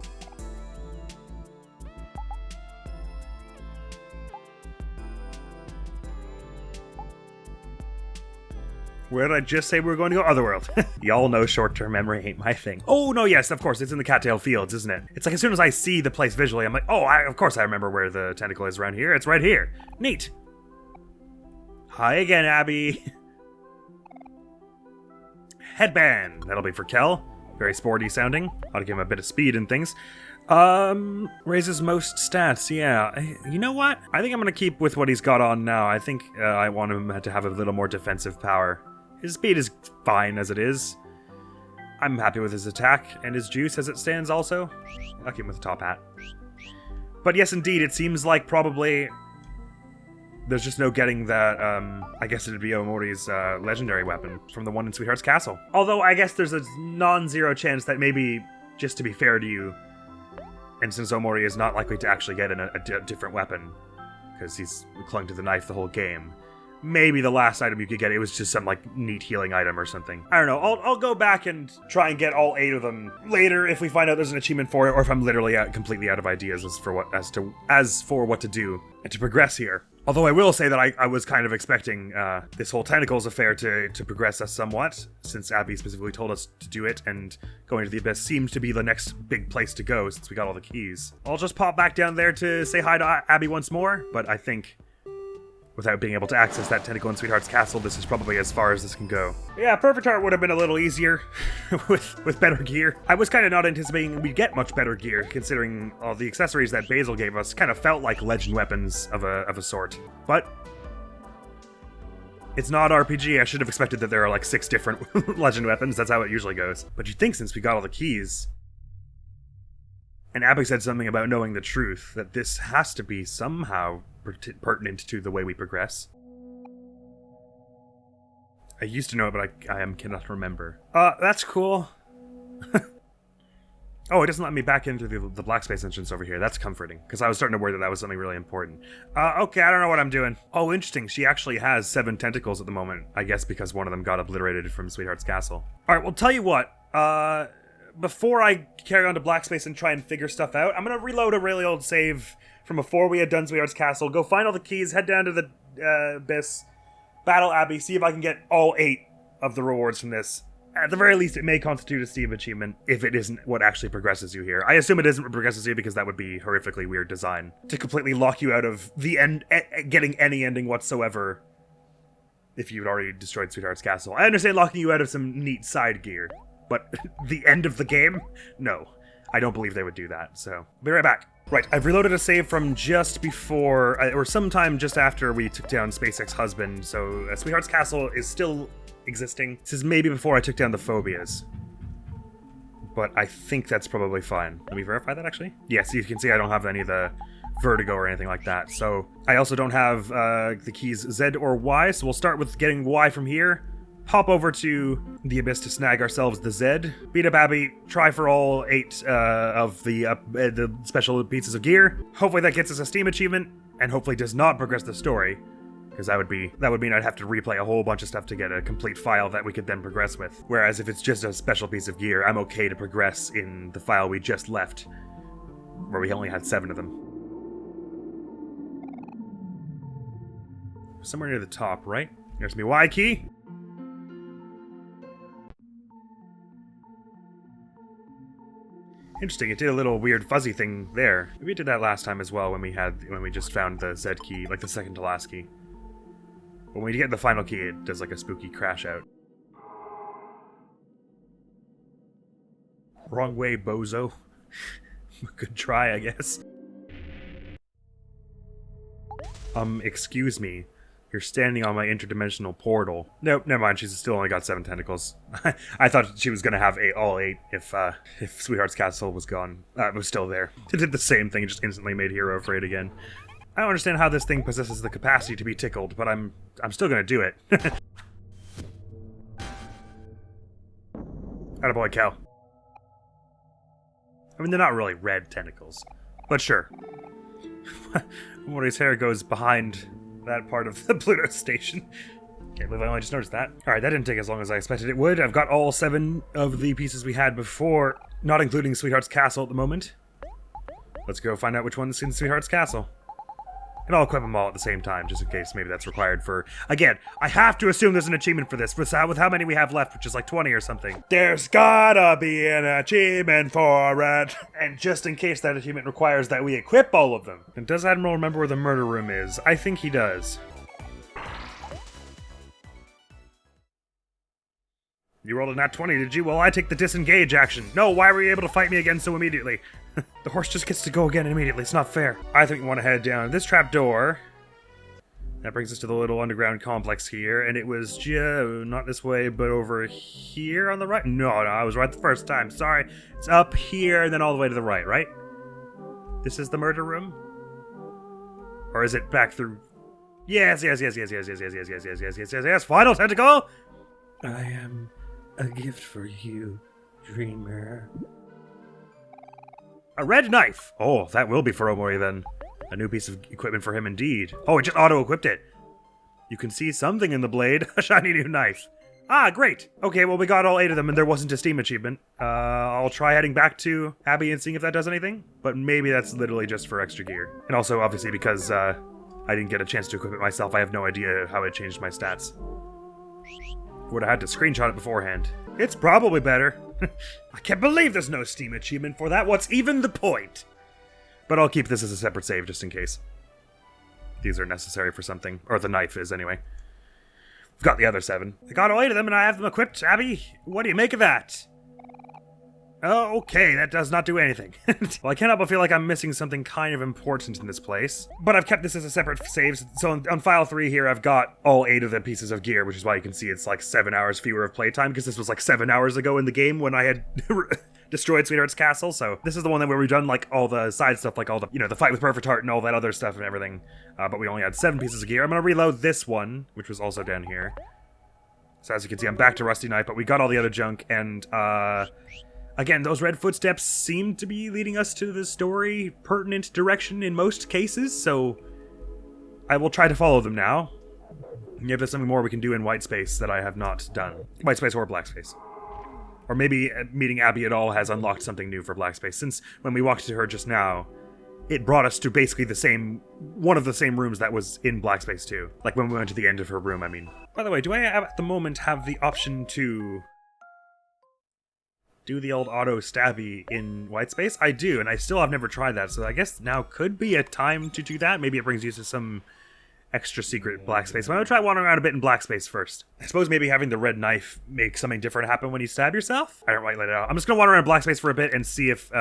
Where did I just say we were going to go? Otherworld. Y'all know short-term memory ain't my thing. Oh, no, yes, of course. It's in the Cattail Fields, isn't it? It's like as soon as I see the place visually, I'm like, oh, of course I remember where the tentacle is around here. It's right here. Neat. Hi again, Abby. Headband. That'll be for Kel. Very sporty sounding. Ought to give him a bit of speed and things. Raises most stats, yeah. You know what? I think I'm gonna keep with what he's got on now. I think I want him to have a little more defensive power. His speed is fine as it is. I'm happy with his attack and his juice as it stands also. I'll keep him with the top hat. But yes, indeed, it seems like probably there's just no getting that, I guess it'd be OMORI's legendary weapon from the one in Sweetheart's Castle. Although I guess there's a non-zero chance that maybe, just to be fair to you, and since OMORI is not likely to actually get a different weapon, because he's clung to the knife the whole game, maybe the last item you could get, it was just some, like, neat healing item or something. I don't know, I'll go back and try and get all 8 of them later if we find out there's an achievement for it, or if I'm literally completely out of ideas as for what to do and to progress here. Although I will say that I was kind of expecting this whole Tentacles affair to progress us somewhat, since Abbi specifically told us to do it, and going to the Abyss seemed to be the next big place to go since we got all the keys. I'll just pop back down there to say hi to Abbi once more, but I think without being able to access that tentacle in Sweetheart's Castle, this is probably as far as this can go. Yeah, Perfect Heart would have been a little easier with better gear. I was kind of not anticipating we'd get much better gear, considering all the accessories that Basil gave us kind of felt like legend weapons of a sort. But it's not RPG. I should have expected that there are like 6 different legend weapons. That's how it usually goes. But you'd think since we got all the keys, and Abbi said something about knowing the truth, that this has to be somehow pertinent to the way we progress. I used to know it, but I cannot remember. That's cool. Oh, it doesn't let me back into the black space entrance over here. That's comforting, because I was starting to worry that was something really important. Okay, I don't know what I'm doing. Oh, interesting. She actually has 7 tentacles at the moment. I guess because one of them got obliterated from Sweetheart's Castle. Alright, well, tell you what. Before I carry on to black space and try and figure stuff out, I'm going to reload a really old save from before we had done Sweetheart's Castle, go find all the keys, head down to the Abyss, battle Abbi, see if I can get all 8 of the rewards from this. At the very least, it may constitute a Steam achievement if it isn't what actually progresses you here. I assume it isn't what progresses you because that would be horrifically weird design. To completely lock you out of the end, getting any ending whatsoever if you'd already destroyed Sweetheart's Castle. I understand locking you out of some neat side gear, but the end of the game? No. I don't believe they would do that, so I'll be right back. Right, I've reloaded a save from just before, or sometime just after we took down SpaceX Husband, so Sweetheart's Castle is still existing. This is maybe before I took down the phobias. But I think that's probably fine. Let me verify that, actually. Yes, you can see I don't have any of the vertigo or anything like that. So I also don't have the keys Z or Y, so we'll start with getting Y from here. Pop over to the Abyss to snag ourselves the Z. Beat up Abbi, try for all 8 of the special pieces of gear. Hopefully that gets us a Steam achievement, and hopefully does not progress the story. because that would mean I'd have to replay a whole bunch of stuff to get a complete file that we could then progress with. Whereas if it's just a special piece of gear, I'm okay to progress in the file we just left, where we only had 7 of them. Somewhere near the top, right? There's my Y key. Interesting, it did a little weird fuzzy thing there. Maybe it did that last time as well when we just found the Z key, like the second to last key. But when you get the final key, it does like a spooky crash out. Wrong way, bozo. Good try, I guess. Excuse me. You're standing on my interdimensional portal. Nope, never mind. She's still only got 7 tentacles. I thought she was gonna have all 8 if Sweetheart's Castle was gone. It was still there. It did the same thing, just instantly made Hero afraid again. I don't understand how this thing possesses the capacity to be tickled, but I'm still gonna do it. Attaboy, Cal. I mean, they're not really red tentacles, but sure. Omori's hair goes behind that part of the Pluto station. Can't believe I only just noticed that. Alright, that didn't take as long as I expected it would. I've got all 7 of the pieces we had before, not including Sweetheart's Castle at the moment. Let's go find out which one's in Sweetheart's Castle. And I'll equip them all at the same time, just in case maybe that's required for... Again, I have to assume there's an achievement for this, with how many we have left, which is like 20 or something. There's gotta be an achievement for it! And just in case that achievement requires that we equip all of them. And does Admiral remember where the murder room is? I think he does. You rolled a nat 20, did you? Well, I take the disengage action. No, why were you able to fight me again so immediately? The horse just gets to go again immediately. It's not fair. I think we want to head down this trapdoor. That brings us to the little underground complex here, and it was not this way, but over here on the right? No, I was right the first time. Sorry. It's up here and then all the way to the right, right? This is the murder room? Or is it back through? Yes. Final tentacle! I am a gift for you, dreamer. A red knife! Oh, that will be for Omori then. A new piece of equipment for him indeed. Oh, it just auto-equipped it. You can see something in the blade. A shiny new knife. Ah, great! Okay, well we got all 8 of them and there wasn't a Steam achievement. I'll try heading back to Abbi and seeing if that does anything. But maybe that's literally just for extra gear. And also, obviously, because I didn't get a chance to equip it myself, I have no idea how it changed my stats. Would have had to screenshot it beforehand. It's probably better. I can't believe there's no Steam achievement for that. What's even the point? But I'll keep this as a separate save just in case. These are necessary for something. Or the knife is, anyway. We've got the other 7. I got all 8 of them and I have them equipped. Abbi, what do you make of that? Oh, okay, that does not do anything. Well, I can't help but feel like I'm missing something kind of important in this place. But I've kept this as a separate save, so on file 3 here, I've got all 8 of the pieces of gear, which is why you can see it's like 7 hours fewer of playtime, because this was like 7 hours ago in the game when I had destroyed Sweetheart's Castle, so this is the one where we've done like all the side stuff, like all the, the fight with Perfect Heart and all that other stuff and everything, but we only had 7 pieces of gear. I'm gonna reload this one, which was also down here. So as you can see, I'm back to Rusty Knife, but we got all the other junk, and again, those red footsteps seem to be leading us to the story pertinent direction in most cases, so I will try to follow them now. And if there's something more we can do in white space that I have not done. White space or black space. Or maybe meeting Abbi at all has unlocked something new for black space, since when we walked to her just now, it brought us to basically one of the same rooms that was in black space too. Like when we went to the end of her room, I mean. By the way, do I at the moment have the option to do the old auto stabby in white space? I do, and I still have never tried that, so I guess now could be a time to do that. Maybe it brings you to some extra secret black space. I'm gonna try wandering around a bit in black space first. I suppose maybe having the red knife makes something different happen when you stab yourself? I don't quite let it out. I'm just gonna wander around black space for a bit and see if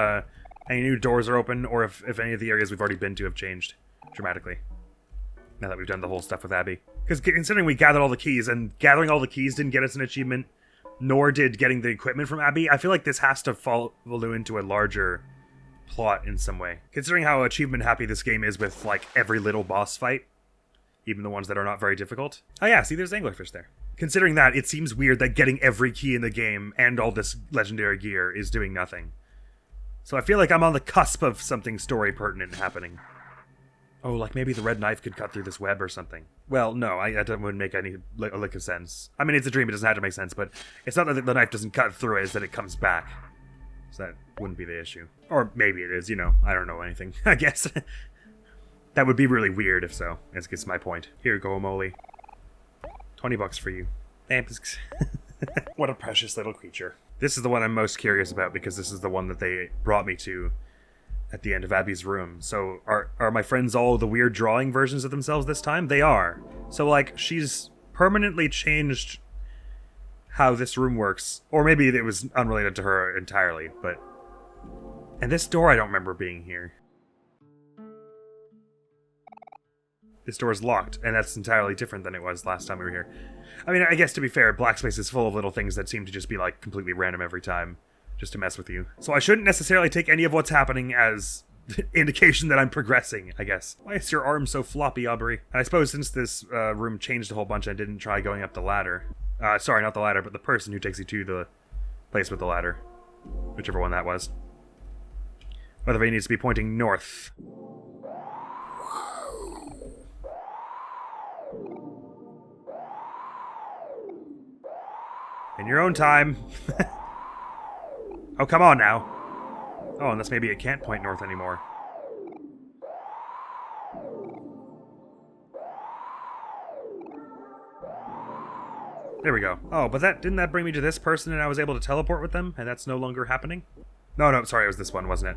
any new doors are open, or if any of the areas we've already been to have changed dramatically. Now that we've done the whole stuff with Abbi. Because considering we gathered all the keys, and gathering all the keys didn't get us an achievement, nor did getting the equipment from Abbi, I feel like this has to follow into a larger plot in some way. Considering how achievement happy this game is with, like, every little boss fight, even the ones that are not very difficult. Oh yeah, see, there's anglerfish there. Considering that, it seems weird that getting every key in the game and all this legendary gear is doing nothing. So I feel like I'm on the cusp of something story pertinent happening. Oh, like maybe the red knife could cut through this web or something. Well, no, that wouldn't make any lick of sense. I mean, it's a dream, it doesn't have to make sense, but it's not that the knife doesn't cut through it, it's that it comes back. So that wouldn't be the issue. Or maybe it is, you know, I don't know anything, I guess. That would be really weird if so. That gets my point. Here you go, OMORI. $20 for you. Thanks. What a precious little creature. This is the one I'm most curious about because this is the one that they brought me to at the end of Abby's room. So are my friends all the weird drawing versions of themselves this time? They are. So like she's permanently changed how this room works. Or maybe it was unrelated to her entirely, but... And this door I don't remember being here. This door is locked, and that's entirely different than it was last time we were here. I mean, I guess to be fair, Black Space is full of little things that seem to just be like completely random every time, just to mess with you. So I shouldn't necessarily take any of what's happening as indication that I'm progressing, I guess. Why is your arm so floppy, Abbi? And I suppose since this room changed a whole bunch, I didn't try going up the ladder. Sorry, not the ladder, but the person who takes you to the place with the ladder. Whichever one that was. Whether he needs to be pointing north. In your own time. Oh, come on now. Oh, unless maybe it can't point north anymore. There we go. Oh, but didn't that bring me to this person and I was able to teleport with them? And that's no longer happening? No, sorry, it was this one, wasn't it?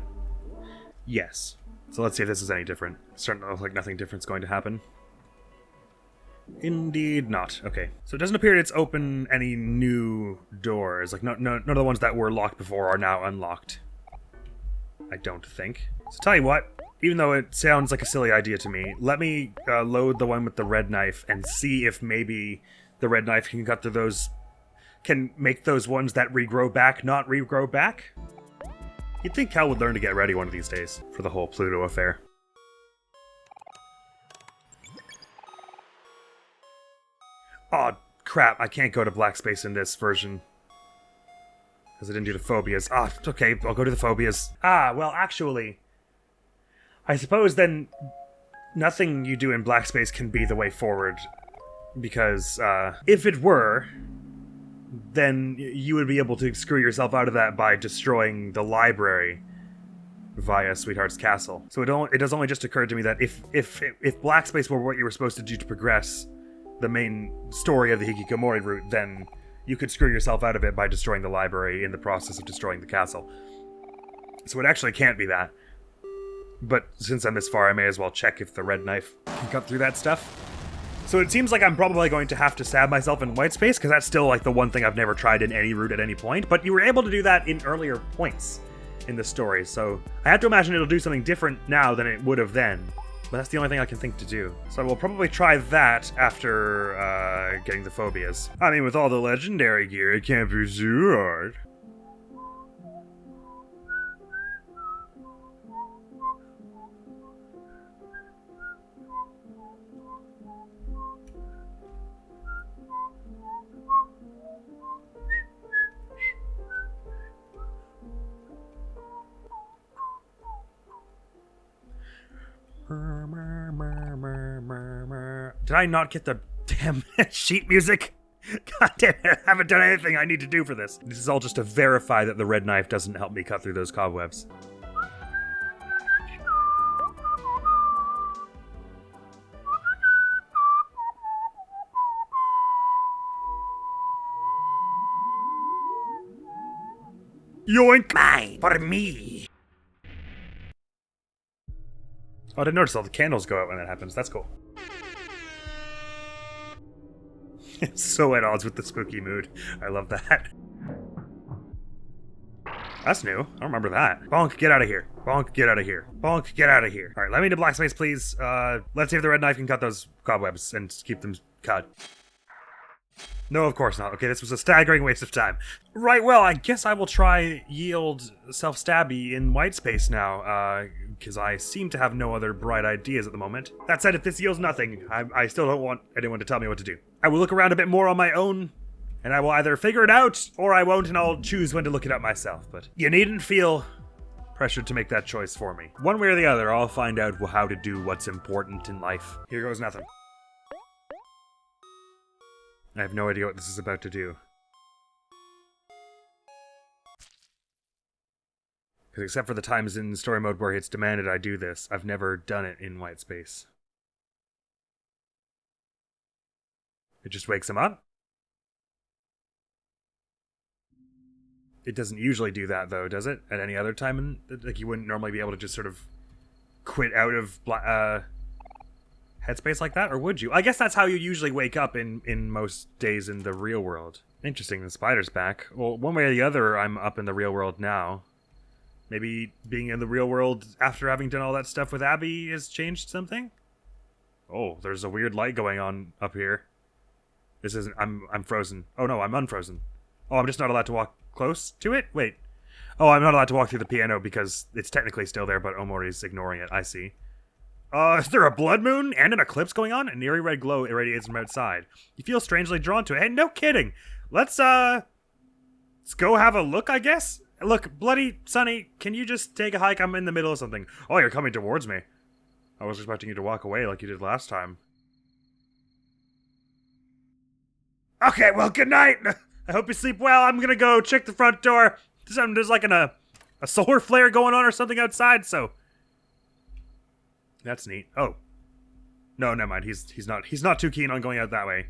Yes. So let's see if this is any different. It's starting to look like nothing different's going to happen. Indeed not. Okay. So it doesn't appear it's open any new doors. Like, none of the ones that were locked before are now unlocked. I don't think. So tell you what, even though it sounds like a silly idea to me, let me load the one with the red knife and see if maybe the red knife can cut through those... Can make those ones that regrow back not regrow back? You'd think Cal would learn to get ready one of these days for the whole Pluto affair. Oh, crap, I can't go to Black Space in this version. Because I didn't do the phobias. Ah, okay, I'll go to the phobias. Ah, well, actually, I suppose then nothing you do in Black Space can be the way forward. Because, if it were, then you would be able to screw yourself out of that by destroying the library via Sweetheart's Castle. So it does only just occur to me that if Black Space were what you were supposed to do to progress the main story of the Hikikomori route, then you could screw yourself out of it by destroying the library in the process of destroying the castle. So it actually can't be that. But since I'm this far, I may as well check if the red knife can cut through that stuff. So it seems like I'm probably going to have to stab myself in white space, because that's still like the one thing I've never tried in any route at any point, but you were able to do that in earlier points in the story, so I have to imagine it'll do something different now than it would have then. But that's the only thing I can think to do. So I will probably try that after getting the phobias. I mean, with all the legendary gear, it can't be too hard. Did I not get the damn sheet music? God damn it, I haven't done anything I need to do for this. This is all just to verify that the red knife doesn't help me cut through those cobwebs. Yoink! Mine! For me! Oh, I didn't notice all the candles go out when that happens. That's cool. It's so at odds with the spooky mood. I love that. That's new. I don't remember that. Bonk, get out of here. Bonk, get out of here. Bonk, get out of here. Alright, let me into Black Space, please. Let's see if the red knife can cut those cobwebs and keep them cut. No, of course not. Okay, this was a staggering waste of time. Right, well, I guess I will try yield self-stabby in white space now, because I seem to have no other bright ideas at the moment. That said, if this yields nothing, I still don't want anyone to tell me what to do. I will look around a bit more on my own, and I will either figure it out, or I won't, and I'll choose when to look it up myself. But you needn't feel pressured to make that choice for me. One way or the other, I'll find out how to do what's important in life. Here goes nothing. I have no idea what this is about to do. Because except for the times in story mode where it's demanded I do this, I've never done it in white space. It just wakes him up? It doesn't usually do that, though, does it? At any other time? Like, you wouldn't normally be able to just sort of quit out of headspace like that? Or would you? I guess that's how you usually wake up in most days in the real world. Interesting, the spider's back. Well, one way or the other, I'm up in the real world now. Maybe being in the real world after having done all that stuff with Abbi has changed something? Oh, there's a weird light going on up here. This isn't... I'm frozen. Oh no, I'm unfrozen. Oh, I'm just not allowed to walk close to it? Wait. Oh, I'm not allowed to walk through the piano because it's technically still there, but Omori's ignoring it. I see. Is there a blood moon and an eclipse going on? An eerie red glow irradiates from outside. You feel strangely drawn to it. Hey, no kidding. Let's go have a look, I guess? Look, Bloody Sonny, can you just take a hike? I'm in the middle of something. Oh, you're coming towards me. I was expecting you to walk away like you did last time. Okay, well, good night. I hope you sleep well. I'm gonna go check the front door. There's like a solar flare going on or something outside, so... That's neat. Oh. No, never mind. He's not too keen on going out that way.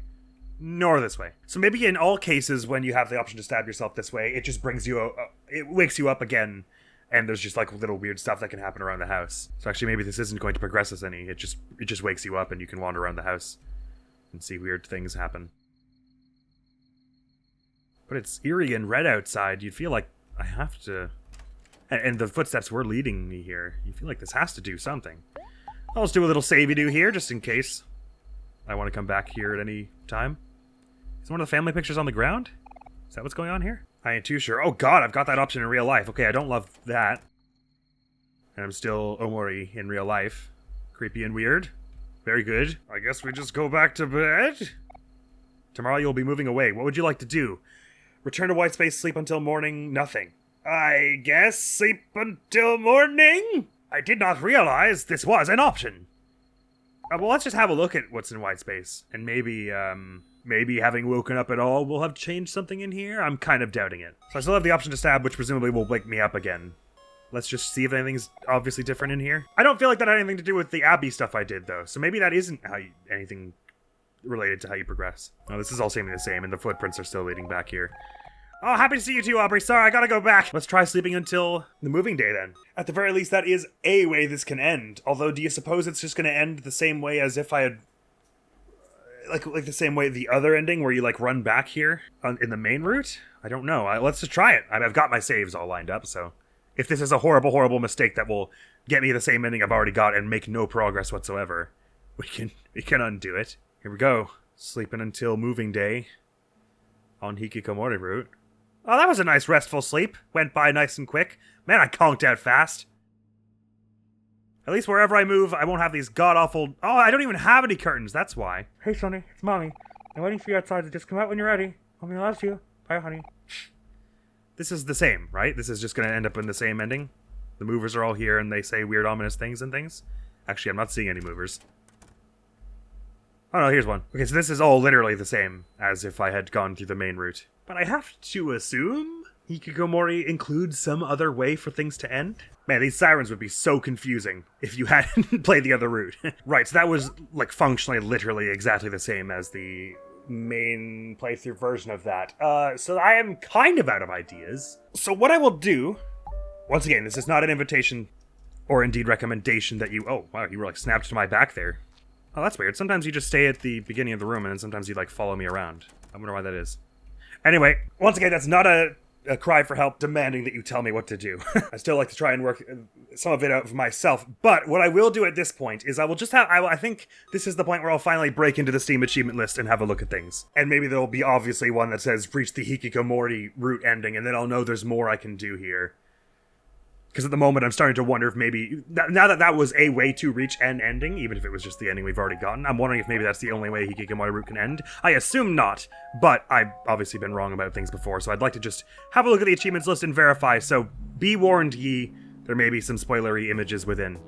Nor this way. So maybe in all cases when you have the option to stab yourself this way, it just brings you, it wakes you up again, and there's just like little weird stuff that can happen around the house. So actually maybe this isn't going to progress us any, it just wakes you up and you can wander around the house and see weird things happen. But it's eerie and red outside, you'd feel like I have to... And the footsteps were leading me here. You feel like this has to do something. I'll just do a little savey-do here, just in case I want to come back here at any time. Is one of the family pictures on the ground? Is that what's going on here? I ain't too sure. Oh god, I've got that option in real life. Okay, I don't love that. And I'm still Omori in real life. Creepy and weird. Very good. I guess we just go back to bed? Tomorrow you'll be moving away. What would you like to do? Return to white space, sleep until morning, nothing. I guess sleep until morning? I did not realize this was an option. Well, let's just have a look at what's in white space. And maybe having woken up at all will have changed something in here. I'm kind of doubting it. So I still have the option to stab, which presumably will wake me up again. Let's just see if anything's obviously different in here. I don't feel like that had anything to do with the Abbi stuff I did, though. So maybe that isn't anything related to how you progress. No, this is all seeming the same, and the footprints are still leading back here. Oh, happy to see you too, Aubrey. Sorry, I gotta go back. Let's try sleeping until the moving day, then. At the very least, that is a way this can end. Although, do you suppose it's just gonna end the same way as if I had... Like the same way the other ending, where you, like, run back here in the main route? I don't know. Let's just try it. I've got my saves all lined up, so... If this is a horrible, horrible mistake that will get me the same ending I've already got and make no progress whatsoever, we can undo it. Here we go. Sleeping until moving day on Hikikomori route. Oh, that was a nice restful sleep. Went by nice and quick. Man, I conked out fast. At least wherever I move, I won't have these god-awful... Oh, I don't even have any curtains, that's why. Hey, Sonny, it's Mommy. I'm waiting for you outside to just come out when you're ready. Mommy loves you. Bye, honey. This is the same, right? This is just going to end up in the same ending? The movers are all here and they say weird, ominous things and things? Actually, I'm not seeing any movers. Oh no, here's one. Okay, so this is all literally the same as if I had gone through the main route. But I have to assume Hikikomori includes some other way for things to end? Man, these sirens would be so confusing if you hadn't played the other route. Right, so that was, like, functionally literally exactly the same as the main playthrough version of that. So I am kind of out of ideas. So what I will do... Once again, this is not an invitation or indeed recommendation that you... Oh, wow, you were, like, snapped to my back there. Oh, that's weird. Sometimes you just stay at the beginning of the room and then sometimes you, like, follow me around. I wonder why that is. Anyway, once again, that's not a cry for help demanding that you tell me what to do. I still like to try and work some of it out for myself, but what I will do at this point is I will just have, I think this is the point where I'll finally break into the Steam achievement list and have a look at things. And maybe there'll be obviously one that says reach the Hikikomori route ending, and then I'll know there's more I can do here. Because at the moment, I'm starting to wonder if maybe... Now that that was a way to reach an ending, even if it was just the ending we've already gotten, I'm wondering if maybe that's the only way Hikikomori route can end. I assume not, but I've obviously been wrong about things before, so I'd like to just have a look at the achievements list and verify. So, be warned, ye, there may be some spoilery images within.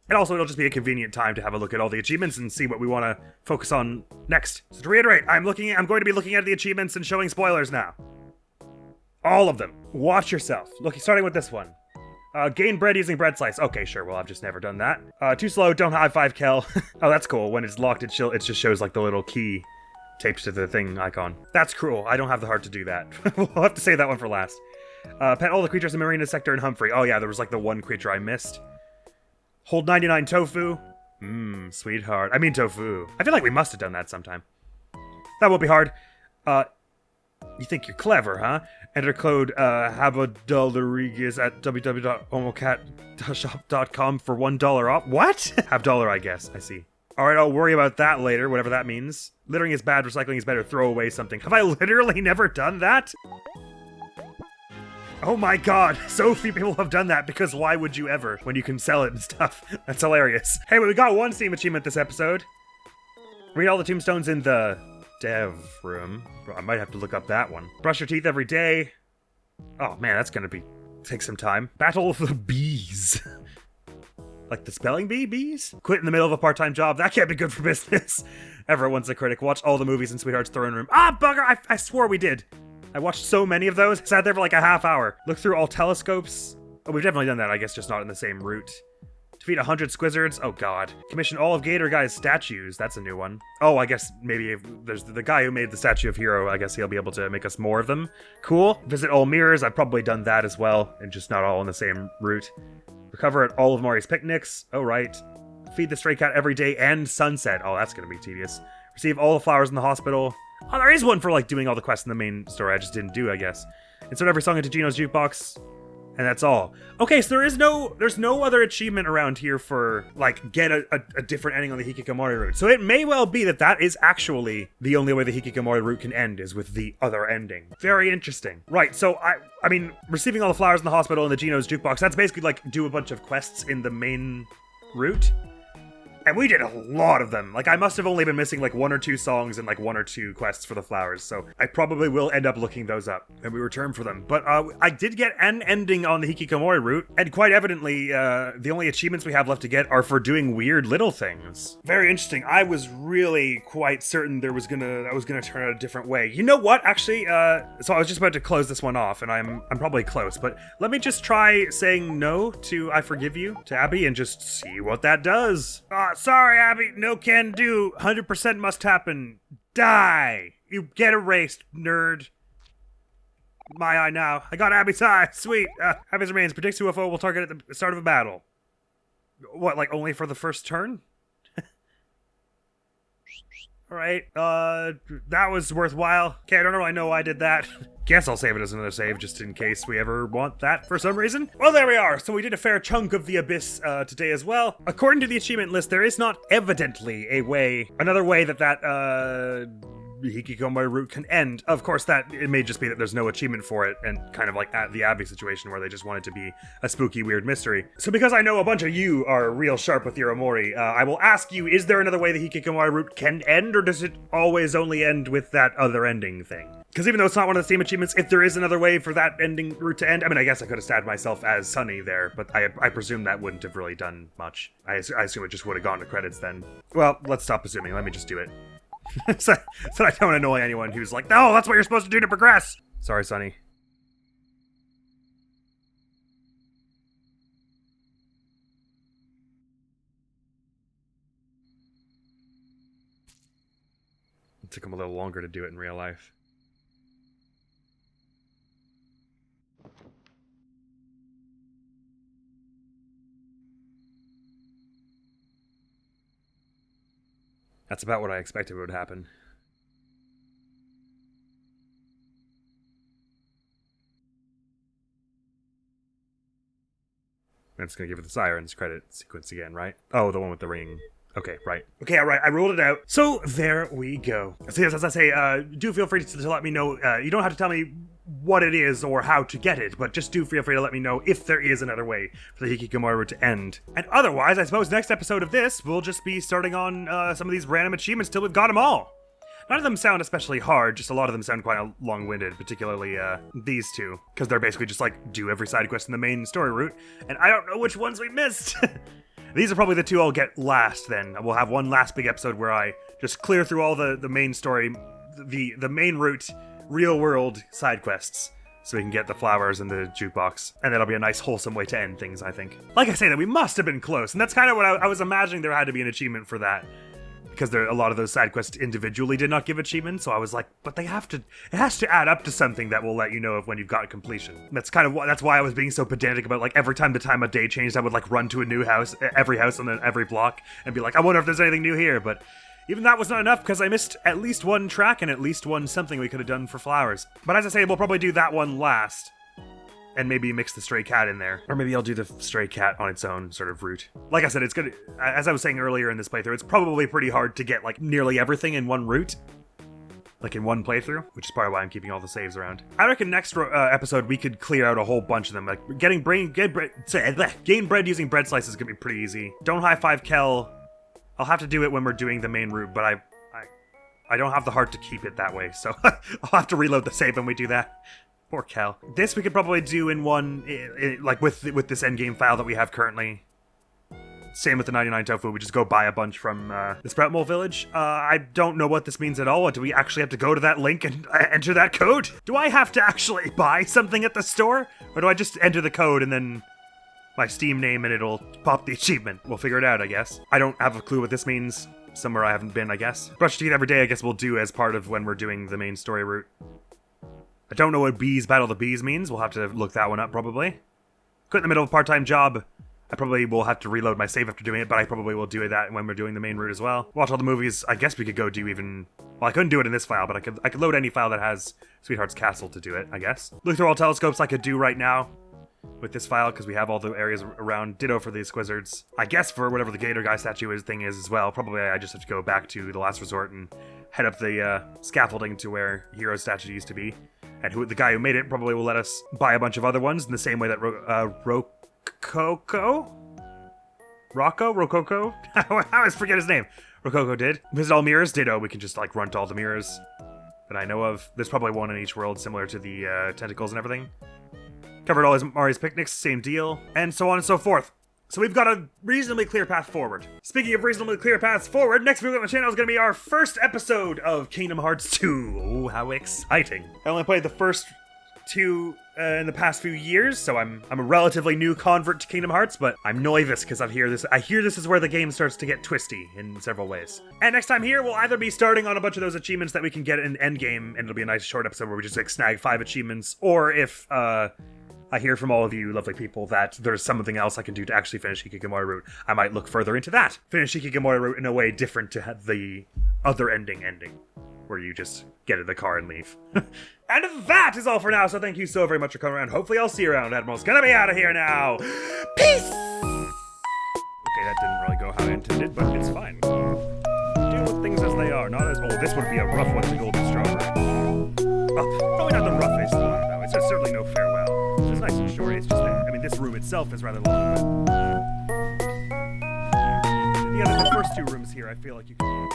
And also, it'll just be a convenient time to have a look at all the achievements and see what we want to focus on next. So to reiterate, I'm going to be looking at the achievements and showing spoilers now. All of them. Watch yourself. Look, starting with this one. Gain bread using bread slice. Okay, sure. Well, I've just never done that. Too slow. Don't high five Kel. Oh, that's cool. When it's locked, it just shows like the little key taped to the thing icon. That's cruel. I don't have the heart to do that. We'll have to save that one for last. Pet all the creatures in Marina's sector and Humphrey. Oh yeah, there was like the one creature I missed. Hold 99 tofu. Sweetheart. I mean tofu. I feel like we must have done that sometime. That won't be hard. You think you're clever, huh? Enter code Habadolarigas at www.omocatshop.com for $1 off. What? Have dollar, I guess. I see. Alright, I'll worry about that later, whatever that means. Littering is bad, recycling is better, throw away something. Have I literally never done that? Oh my god, so few people have done that, because why would you ever, when you can sell it and stuff? That's hilarious. Hey, we got one Steam achievement this episode. Read all the tombstones in the dev room. I might have to look up that one. Brush your teeth every day. Oh man, that's gonna take some time. Battle of the bees. Like the spelling bee bees? Quit in the middle of a part-time job. That can't be good for business. Everyone's a critic. Watch all the movies in Sweetheart's throne room. Ah, bugger! I swore we did. I watched so many of those. I sat there for like a half hour. Look through all telescopes. Oh, we've definitely done that. I guess just not in the same route. Defeat 100 squizzards. Oh god. Commission all of Gator Guy's statues. That's a new one. Oh, I guess maybe if there's the guy who made the statue of Hero. I guess he'll be able to make us more of them. Cool. Visit all mirrors. I've probably done that as well, and just not all in the same route. Recover at all of Maury's picnics. Oh, right. Feed the stray cat every day and sunset. Oh, that's gonna be tedious. Receive all the flowers in the hospital. Oh, there is one for, like, doing all the quests in the main story. I just didn't do, I guess. Insert every song into Gino's jukebox. And that's all. Okay, so there's no other achievement around here for, like, get a different ending on the Hikikomori route. So it may well be that is actually the only way the Hikikomori route can end, is with the other ending. Very interesting. Right, so I mean, receiving all the flowers in the hospital and the Gino's jukebox, that's basically, like, do a bunch of quests in the main route. And we did a lot of them. Like, I must have only been missing, like, 1 or 2 songs and, like, 1 or 2 quests for the flowers. So I probably will end up looking those up and we return for them. But I did get an ending on the Hikikomori route. And quite evidently, the only achievements we have left to get are for doing weird little things. Very interesting. I was really quite certain that was gonna turn out a different way. You know what? Actually, so I was just about to close this one off, and I'm probably close. But let me just try saying no to I Forgive You to Abbi and just see what that does. Sorry, Abbi. No can do. 100% must happen. Die. You get erased, nerd. My eye now. I got Abby's eye. Sweet. Abby's remains. Predicts UFO will target at the start of a battle. What, like only for the first turn? Alright, that was worthwhile. Okay, I don't really know why I did that. Guess I'll save it as another save, just in case we ever want that for some reason. Well, there we are. So we did a fair chunk of the Abyss, today as well. According to the achievement list, there is not evidently another way that Hikikomori route can end. Of course, that it may just be that there's no achievement for it, and kind of like at the Abbi situation where they just want it to be a spooky, weird mystery. So because I know a bunch of you are real sharp with your OMORI, I will ask you, is there another way the Hikikomori route can end, or does it always only end with that other ending thing? Because even though it's not one of the Steam achievements, if there is another way for that ending route to end, I mean, I guess I could have stabbed myself as Sunny there, but I presume that wouldn't have really done much. I assume it just would have gone to credits then. Well, let's stop assuming. Let me just do it. so I don't annoy anyone who's like, no, that's what you're supposed to do to progress. Sorry, Sunny. It took him a little longer to do it in real life. That's about what I expected would happen. I'm just gonna give it the Sirens credit sequence again, right? Oh, the one with the ring. Okay, right. Okay, alright, I ruled it out. So, there we go. So, as I say, do feel free to let me know. You don't have to tell me what it is or how to get it, but just do feel free to let me know if there is another way for the Hikikomori route to end. And otherwise, I suppose next episode of this, we'll just be starting on some of these random achievements till we've got them all. None of them sound especially hard, just a lot of them sound quite long-winded, particularly these two, because they're basically just like, do every side quest in the main story route, and I don't know which ones we missed! These are probably the two I'll get last then. We'll have one last big episode where I just clear through all the main story, the main route, real-world side quests, so we can get the flowers and the jukebox. And that'll be a nice, wholesome way to end things, I think. Like I say, that we must have been close, and that's kind of what I was imagining there had to be an achievement for that. Because a lot of those side quests individually did not give achievements, so I was like, but it has to add up to something that will let you know of when you've got completion. That's why I was being so pedantic about, like, every time the time of day changed, I would, like, run to a new house, every house on every block, and be like, I wonder if there's anything new here, but even that was not enough, because I missed at least one track and at least one something we could have done for flowers. But as I say, we'll probably do that one last. And maybe mix the stray cat in there. Or maybe I'll do the stray cat on its own sort of route. Like I said, it's gonna, as I was saying earlier in this playthrough, it's probably pretty hard to get like nearly everything in one route. Like in one playthrough, which is probably why I'm keeping all the saves around. I reckon next episode we could clear out a whole bunch of them. Like gain bread using bread slices is gonna be pretty easy. Don't high five Kel. I'll have to do it when we're doing the main route, but I don't have the heart to keep it that way, so I'll have to reload the save when we do that. Poor Cal. This we could probably do in one, like with this endgame file that we have currently. Same with the 99 tofu, we just go buy a bunch from the Sprout Mole Village. I don't know what this means at all. Do we actually have to go to that link and enter that code? Do I have to actually buy something at the store? Or do I just enter the code and then my Steam name and it'll pop the achievement? We'll figure it out, I guess. I don't have a clue what this means. Somewhere I haven't been, I guess. Brush teeth every day, I guess we'll do as part of when we're doing the main story route. I don't know what Bees Battle the Bees means. We'll have to look that one up, probably. Quit in the middle of a part-time job. I probably will have to reload my save after doing it, but I probably will do that when we're doing the main route as well. Watch all the movies. I guess we could go do even... Well, I couldn't do it in this file, but I could load any file that has Sweetheart's Castle to do it, I guess. Look through all telescopes I could do right now with this file, because we have all the areas around. Ditto for the Squizzards. I guess for whatever the Gator Guy statue thing is as well. Probably I just have to go back to the last resort and head up the scaffolding to where Hero's statue used to be. And the guy who made it probably will let us buy a bunch of other ones in the same way that Rococo? I always forget his name. Rococo did. Visit all mirrors, ditto. We can just like run to all the mirrors that I know of. There's probably one in each world similar to the tentacles and everything. Covered all his Mari's picnics, same deal. And so on and so forth. So we've got a reasonably clear path forward. Speaking of reasonably clear paths forward, next week on the channel is going to be our first episode of Kingdom Hearts 2. Oh, how exciting. I only played the first two in the past few years, so I'm a relatively new convert to Kingdom Hearts, but I'm novice because I hear this is where the game starts to get twisty in several ways. And next time here, we'll either be starting on a bunch of those achievements that we can get in Endgame, and it'll be a nice short episode where we just like snag 5 achievements, or if, I hear from all of you lovely people that there's something else I can do to actually finish Hikikomori route. I might look further into that. Finish Hikikomori route in a way different to the other ending, where you just get in the car and leave. And that is all for now, so thank you so very much for coming around. Hopefully I'll see you around. Admiral's gonna be out of here now. Peace! Okay, that didn't really go how I intended, but it's fine. Deal with things as they are, not as... Oh, this would be a rough one, the golden strawberry. Oh, probably not the roughest one, though. It's just certainly no farewell. It's nice and short, it's just there. I mean, this room itself is rather long, but... Yeah, the first 2 rooms here, I feel like you can...